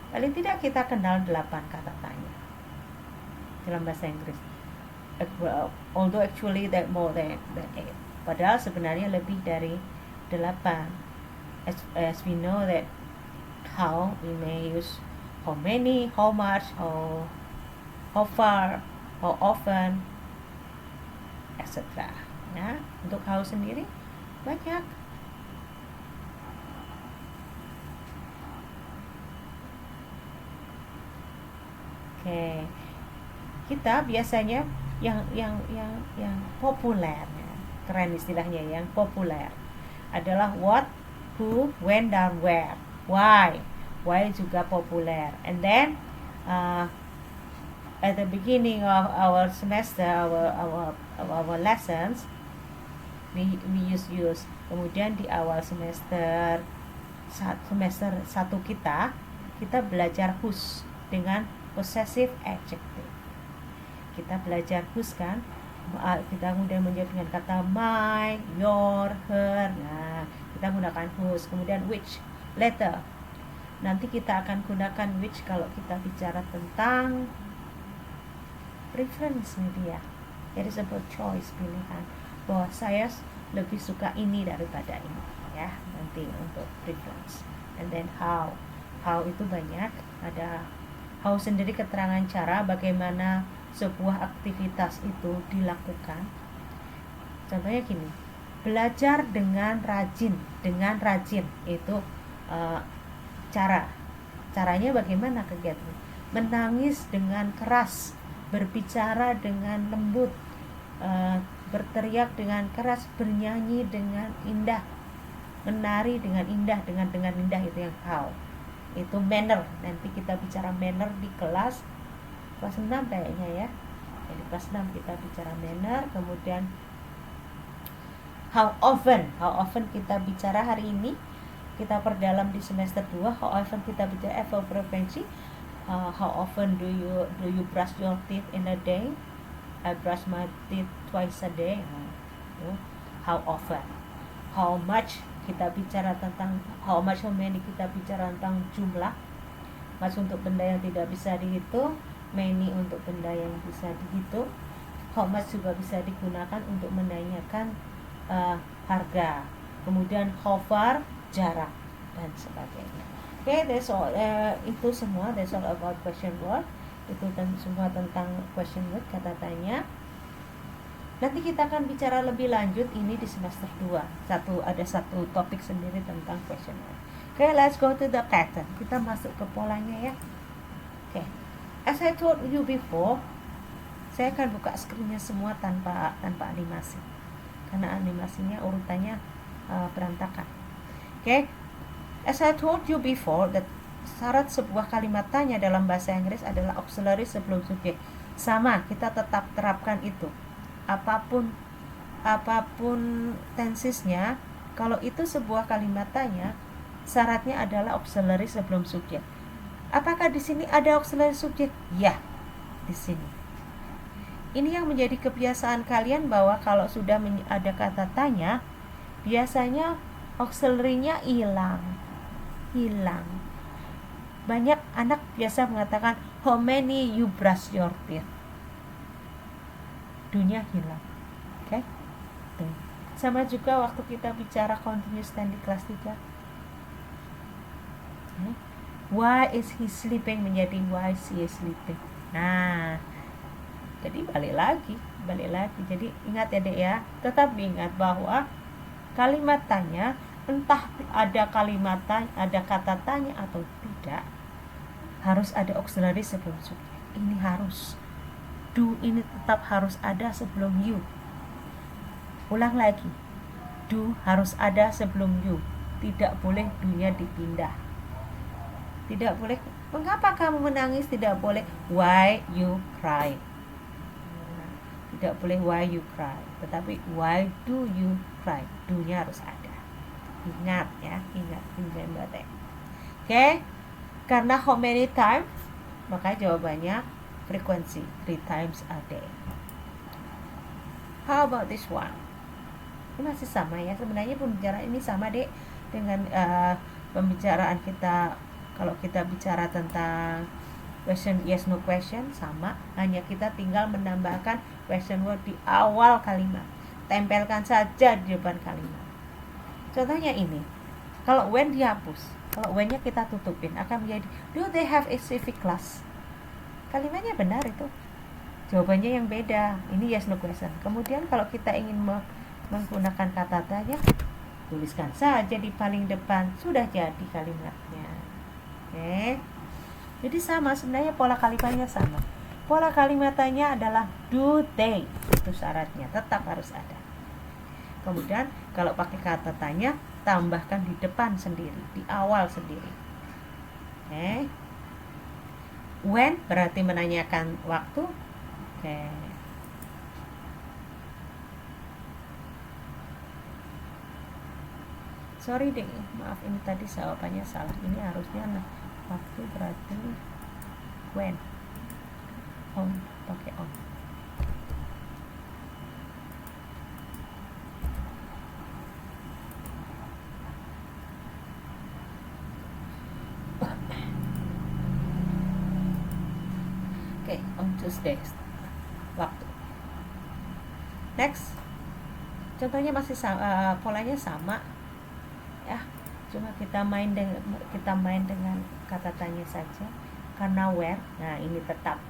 Paling tidak kita kenal 8 kata tanya dalam bahasa Inggris. Although actually that more than 8. Padahal sebenarnya lebih dari 8. As we know that how we may use how many, how much, or how far, how often, etc. Ya, untuk how sendiri banyak. Oke, kita biasanya yang populer, ya, keren istilahnya, yang populer adalah what, Who, when, dan where. Why juga populer. And then at the beginning of our semester, our lessons, we use. Kemudian di awal semester 1 kita belajar whose dengan possessive adjective. Kita belajar whose kan, kita kemudian menjawab dengan kata my, your, her. Nah, kita gunakan whose. Kemudian which, later. Nanti kita akan gunakan which kalau kita bicara tentang preference dia. It is about choice, pilihan. Bahwa saya lebih suka ini daripada ini, ya. Nanti untuk preference. And then how itu banyak. Ada how sendiri keterangan cara bagaimana sebuah aktivitas itu dilakukan. Contohnya gini, belajar dengan rajin itu caranya bagaimana kegiatan. Menangis dengan keras, berbicara dengan lembut, berteriak dengan keras, bernyanyi dengan indah, menari dengan indah, dengan indah, itu yang how. Itu manner. Nanti kita bicara manner di kelas 6 kayaknya ya. Jadi kelas 6 kita bicara manner. Kemudian how often kita bicara hari ini, kita perdalam di semester 2. How often kita bicara frekuensi. How often do you brush your teeth in a day? I brush my teeth twice a day. How often. How much kita bicara tentang how many kita bicara tentang jumlah. Much untuk benda yang tidak bisa dihitung, many untuk benda yang bisa dihitung. How much juga bisa digunakan untuk menanyakan harga. Kemudian how far, jarak, dan sebagainya. Okay, that's all. Itu semua, that's all about question word. Itu semua tentang question word, kata tanya. Nanti kita akan bicara lebih lanjut ini di semester 2. Ada satu topik sendiri tentang question word. Okay, let's go to the pattern. Kita masuk ke polanya ya. Okay. As I told you before, saya akan buka screen-nya semua tanpa animasi. Karena animasinya urutannya berantakan. Okay. As I told you before, that syarat sebuah kalimat tanya dalam bahasa Inggris adalah auxiliary sebelum subjek. Sama, kita tetap terapkan itu. Apapun tensesnya, kalau itu sebuah kalimat tanya, syaratnya adalah auxiliary sebelum subjek. Apakah di sini ada auxiliary subjek? Ya, di sini. Ini yang menjadi kebiasaan kalian bahwa kalau sudah ada kata tanya, biasanya auxiliary-nya hilang. Banyak anak biasa mengatakan how many you brush your teeth. Dunia hilang. Oke? Okay? Sama juga waktu kita bicara continuous tense di kelas 3. Okay? Why is he sleeping menjadi why she is sleeping. Nah, jadi balik lagi. Jadi ingat ya Dek ya, tetap diingat bahwa kalimat tanya, entah ada kata tanya atau tidak, harus ada auxiliary sebelum subjek. Ini harus. Do ini tetap harus ada sebelum you. Ulang lagi. Do harus ada sebelum you. Tidak boleh do-nya dipindah. Tidak boleh mengapa kamu menangis, tidak boleh why you cry. Tidak boleh why you cry, tetapi why do you cry. Do-nya harus ada. Ingat ya, remember that. Okay? Karena how many times, maka jawabannya frekuensi 3 times a day. How about this one? Ini masih sama ya, sebenarnya pembicaraan ini sama Dek dengan pembicaraan kita kalau kita bicara tentang question yes no question, sama, hanya kita tinggal menambahkan question word di awal kalimat. Tempelkan saja di depan kalimat. Contohnya ini, kalau when dihapus, kalau when-nya kita tutupin, akan menjadi do they have a civic class? Kalimatnya benar itu. Jawabannya yang beda. Ini yes no question. Kemudian kalau kita ingin menggunakan kata tanya, tuliskan saja di paling depan. Sudah jadi kalimatnya. Oke. Jadi sama, sebenarnya pola kalimatnya sama. Pola kalimat tanya adalah do they. Itu syaratnya, tetap harus ada. Kemudian kalau pakai kata tanya, tambahkan di depan sendiri, di awal sendiri. Oke. When berarti menanyakan waktu. Oke. Sorry deh, maaf ini tadi jawabannya salah. Ini harusnya waktu berarti when. On, pakai on. Oke, on Tuesday. Waktu. Next. Contohnya masih sama, polanya sama. Ya, cuma kita main dengan kata tanya saja. Karena where, nah ini tetap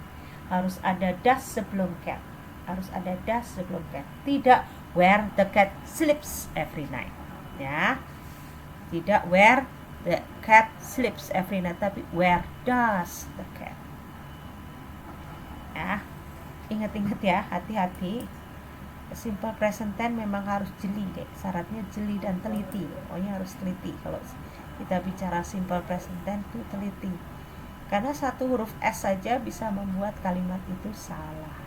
harus ada does sebelum can. Harus ada does sebelum can. Tidak where the cat sleeps every night. Ya. Tidak where the cat sleeps every night, tapi where does the cat. Ya. Ingat-ingat ya, hati-hati. Simple present tense memang harus jeli deh. Syaratnya jeli dan teliti. Pokoknya harus teliti. Kalau kita bicara simple present tense itu teliti. Karena satu huruf S saja bisa membuat kalimat itu salah.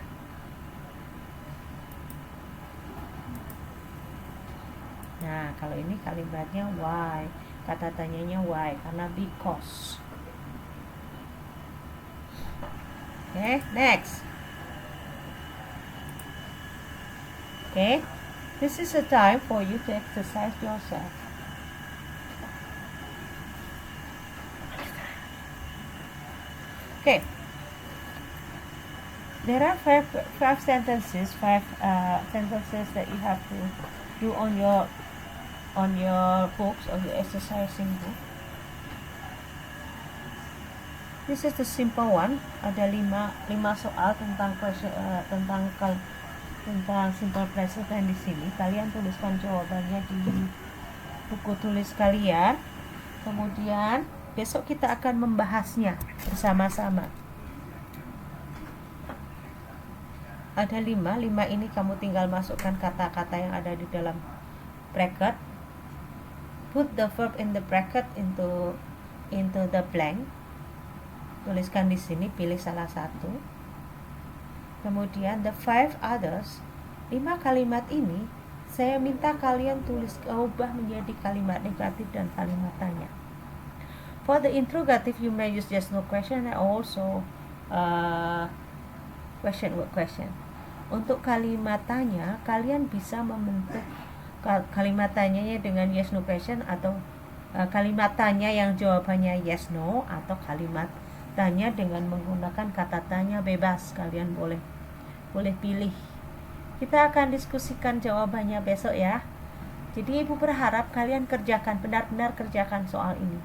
Nah, kalau ini kalimatnya why. Kata tanyanya why. Karena because. Oke, next. Okay, this is a time for you to exercise yourself. Okay, there are five sentences that you have to do on your books, on your exercising book. This is the simple one. Ada 5 soal tentang simple present tense di sini. Kalian tuliskan jawabannya di buku tulis kalian. Kemudian besok kita akan membahasnya bersama-sama. Ada 5 ini kamu tinggal masukkan kata-kata yang ada di dalam bracket. Put the verb in the bracket into the blank. Tuliskan di sini, pilih salah satu. Kemudian the 5 others, 5 kalimat ini saya minta kalian ubah menjadi kalimat negatif dan kalimat tanya. For the interrogative you may use yes no question and also question word question. Untuk kalimat tanya kalian bisa membentuk kalimat tanyanya dengan yes no question atau kalimat tanya yang jawabannya yes no, atau kalimat tanya dengan menggunakan kata tanya bebas. Kalian boleh pilih. Kita akan diskusikan jawabannya besok ya. Jadi Ibu berharap kalian benar-benar kerjakan soal ini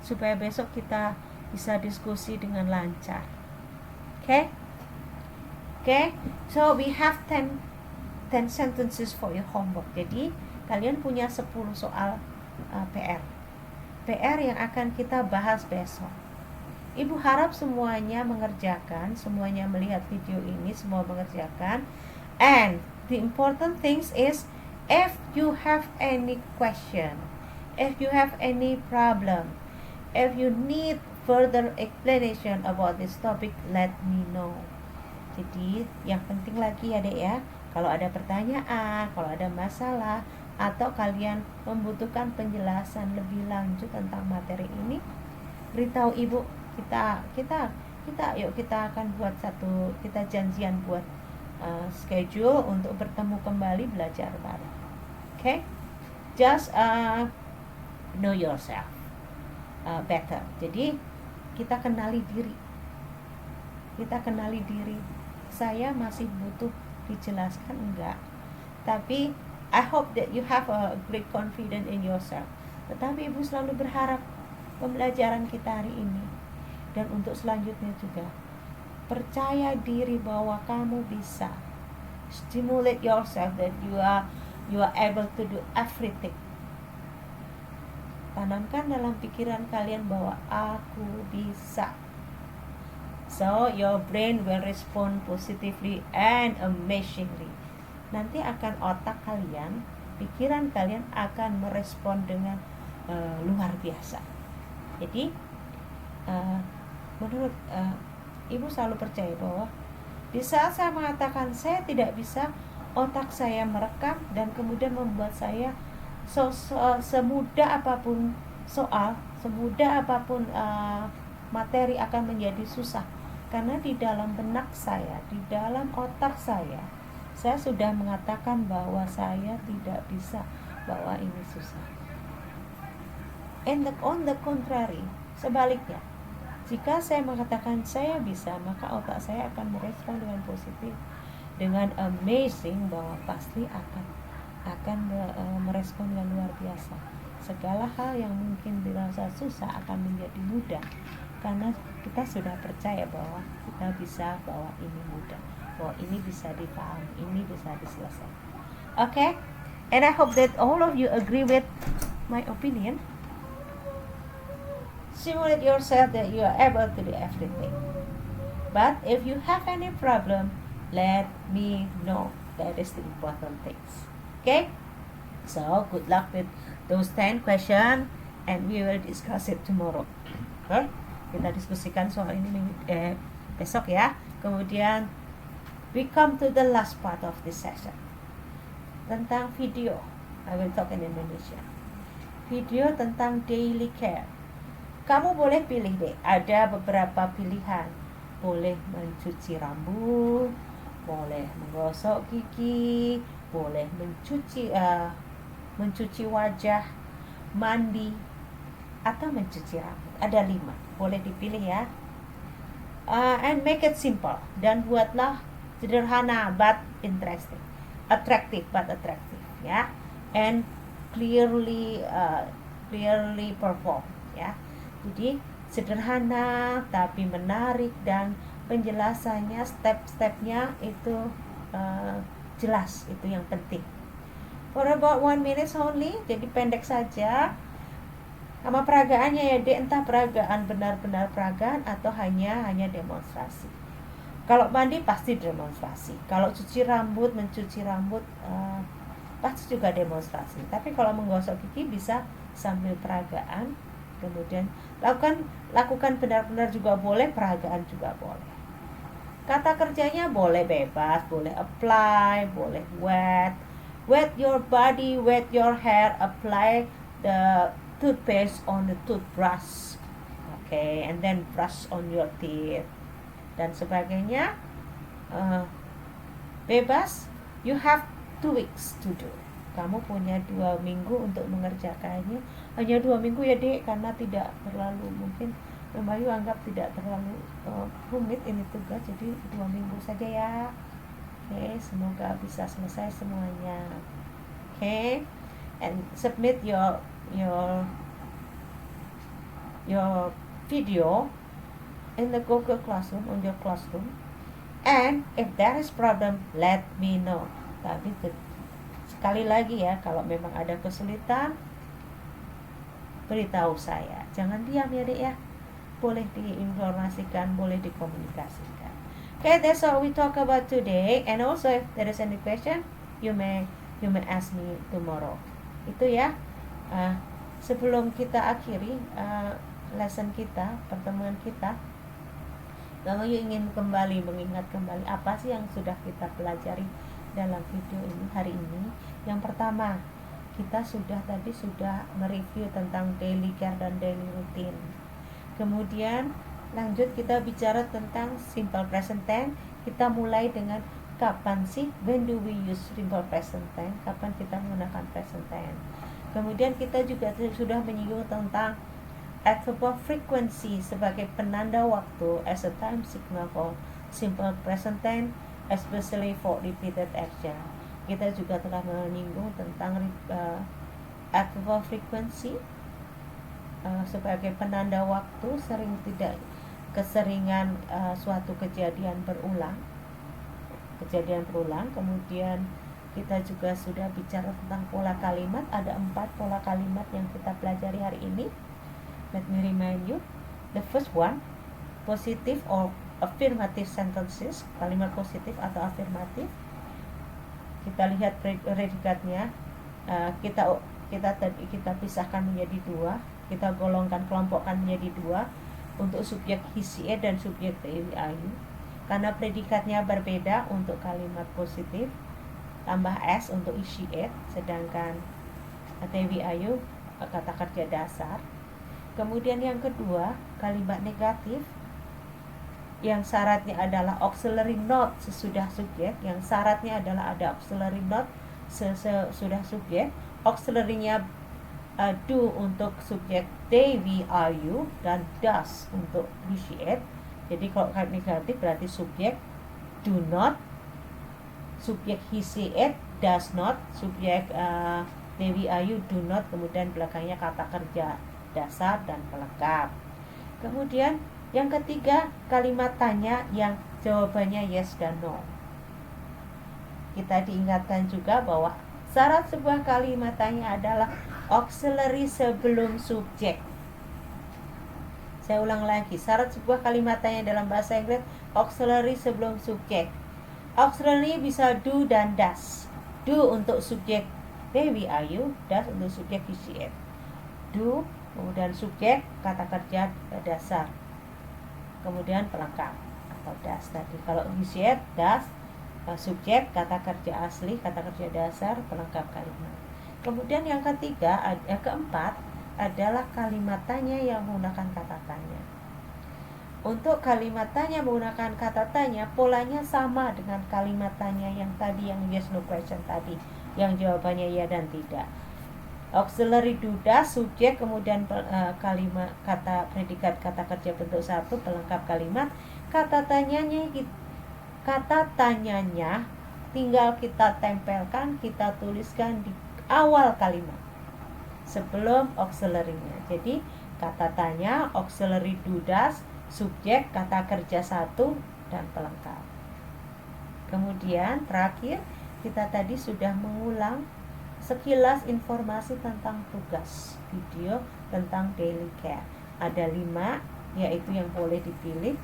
supaya besok kita bisa diskusi dengan lancar. Okay? So we have 10 sentences for your homework. Jadi kalian punya 10 soal PR yang akan kita bahas besok. Ibu harap semuanya mengerjakan, semuanya melihat video ini, semua mengerjakan. And the important things is, if you have any question, if you have any problem, if you need further explanation about this topic, let me know. Jadi yang penting lagi ya dek ya, kalau ada pertanyaan, kalau ada masalah, atau kalian membutuhkan penjelasan lebih lanjut tentang materi ini, beritahu Ibu. Kita akan buat kita janjian buat schedule untuk bertemu kembali belajar bareng. Okay? Just know yourself better. Jadi kita kenali diri. Saya masih butuh dijelaskan enggak? Tapi I hope that you have a great confidence in yourself. Tetapi Ibu selalu berharap pembelajaran kita hari ini dan untuk selanjutnya juga, percaya diri bahwa kamu bisa. Stimulate yourself that you are able to do everything. Tanamkan dalam pikiran kalian bahwa aku bisa. So your brain will respond positively and amazingly. Nanti akan otak kalian pikiran kalian akan merespon dengan luar biasa. Jadi menurut Ibu selalu percaya bahwa di saat saya mengatakan saya tidak bisa, otak saya merekam dan kemudian membuat saya semudah apapun soal, semudah apapun materi akan menjadi susah. Karena di dalam benak saya, di dalam otak saya sudah mengatakan bahwa saya tidak bisa, bahwa ini susah. On the contrary, sebaliknya, jika saya mengatakan saya bisa, maka otak saya akan merespon dengan positif, dengan amazing, bahwa pasti akan merespon dengan luar biasa. Segala hal yang mungkin dirasa susah akan menjadi mudah, karena kita sudah percaya bahwa kita bisa, bahwa ini mudah, bahwa ini bisa dipahami, ini bisa diselesaikan. Okay? And I hope that all of you agree with my opinion. Simulate yourself that you are able to do everything. But if you have any problem, let me know. That is the important things. Okay? So, good luck with those 10 questions and we will discuss it tomorrow. Okay? Kita diskusikan soal ini besok ya. Kemudian we come to the last part of this session. Tentang video. I will talk in Indonesia. Video tentang daily care. Kamu boleh pilih deh, ada beberapa pilihan. Boleh mencuci rambut, boleh menggosok gigi, boleh mencuci wajah, mandi, atau mencuci rambut. Ada 5, boleh dipilih ya. And make it simple, dan buatlah sederhana but interesting, attractive ya, and clearly perform ya. Jadi sederhana tapi menarik, dan penjelasannya, step-stepnya itu jelas, itu yang penting. For about 1 minute only, jadi pendek saja. Sama peragaannya ya dek, entah peragaan benar-benar peragaan atau hanya demonstrasi. Kalau mandi pasti demonstrasi, kalau mencuci rambut pasti juga demonstrasi. Tapi kalau menggosok gigi bisa sambil peragaan. Kemudian lakukan benar-benar juga boleh, peragaan juga boleh. Kata kerjanya boleh bebas, boleh apply, boleh wet your body, wet your hair, apply the toothpaste on the toothbrush, okay, and then brush on your teeth dan sebagainya. Bebas. You have 2 weeks to do. Kamu punya 2 minggu untuk mengerjakannya. Hanya 2 minggu ya dek, karena tidak terlalu, mungkin Bayu anggap tidak terlalu rumit ini tugas, jadi 2 minggu saja ya. Oke, semoga bisa selesai semuanya. Oke, and submit your video in the Google Classroom, on your classroom. And if there is problem, let me know. Tapi sekali lagi ya, kalau memang ada kesulitan, beritahu saya. Jangan diam ya dek ya. Boleh diinformasikan, boleh dikomunikasikan. Okay, that's all we talk about today. And also if there is any question, you may ask me tomorrow. Itu ya. Sebelum kita akhiri lesson kita, pertemuan kita, kalau ingin mengingat kembali apa sih yang sudah kita pelajari dalam video ini hari ini. Yang pertama, kita sudah mereview tentang daily care dan daily routine. Kemudian lanjut kita bicara tentang simple present tense. Kita mulai dengan kapan sih, when do we use simple present tense, kapan kita menggunakan present tense. Kemudian kita juga sudah menyinggung tentang adverb frequency sebagai penanda waktu as a time signal for simple present tense, especially for repeated action. Kita juga telah menyinggung tentang adverb frequency sebagai penanda waktu, keseringan suatu kejadian berulang. Kemudian kita juga sudah bicara tentang pola kalimat. Ada 4 pola kalimat yang kita pelajari hari ini. Let me remind you. The first one, positive or affirmative sentences, kalimat positif atau afirmatif. Kita lihat predikatnya. kita pisahkan menjadi dua, kita golongkan, kelompokkan menjadi dua untuk subjek he she it dan subjek they we are you, karena predikatnya berbeda. Untuk kalimat positif tambah s untuk he she it, sedangkan they we are you kata kerja dasar. Kemudian yang kedua, kalimat negatif yang syaratnya adalah auxiliary note sesudah subjek, yang syaratnya adalah ada auxiliary note sesudah subjek. Auxiliary-nya do untuk subjek they, we, are, you, dan does untuk he, she, it. Jadi kalau negatif berarti subjek do not, subjek he, she, it does not, subjek they, we, are, you do not, kemudian belakangnya kata kerja dasar dan pelengkap. Kemudian yang ketiga, kalimat tanya yang jawabannya yes dan no. Kita diingatkan juga bahwa syarat sebuah kalimat tanya adalah auxiliary sebelum subjek. Saya ulang lagi, syarat sebuah kalimat tanya dalam bahasa Inggris auxiliary sebelum subjek. Auxiliary bisa do dan does. Do untuk subjek they, we, are, you, does untuk subjek he, she, it. Do, kemudian subjek kata kerja dasar, kemudian pelengkap atau does tadi. Kalau he, she, it, does, subjek kata kerja asli, kata kerja dasar, pelengkap kalimat. Kemudian yang ketiga, keempat adalah kalimat tanya yang menggunakan kata tanya. Untuk kalimat tanya menggunakan kata tanya, polanya sama dengan kalimat tanya yang tadi, yang yes no question tadi, yang jawabannya ya dan tidak. Auxiliary do, does, subjek, kemudian kalimat kata predikat kata kerja bentuk satu, pelengkap kalimat. Kata tanyanya tinggal kita tempelkan, kita tuliskan di awal kalimat sebelum auxiliary-nya. Jadi kata tanya, auxiliary do, does, subjek, kata kerja satu, dan pelengkap. Kemudian terakhir, kita tadi sudah mengulang sekilas informasi tentang tugas video tentang daily care. Ada 5, yaitu yang boleh dipilih: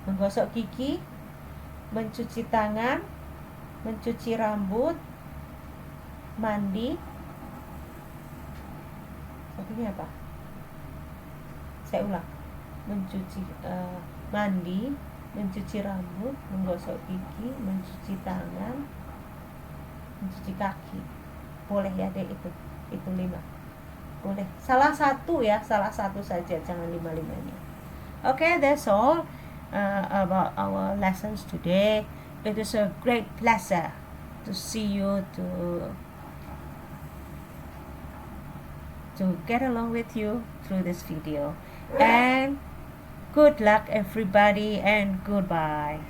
menggosok gigi, mencuci tangan, mencuci rambut, mandi. Satunya apa? Saya ulang. Mandi, mencuci rambut, menggosok gigi, mencuci tangan, mencuci kaki. Boleh ya deh itu 5. Boleh. Salah satu saja, jangan 5-5-nya. Okay, that's all about our lessons today. It is a great pleasure to see you, to get along with you through this video. And good luck everybody, and goodbye.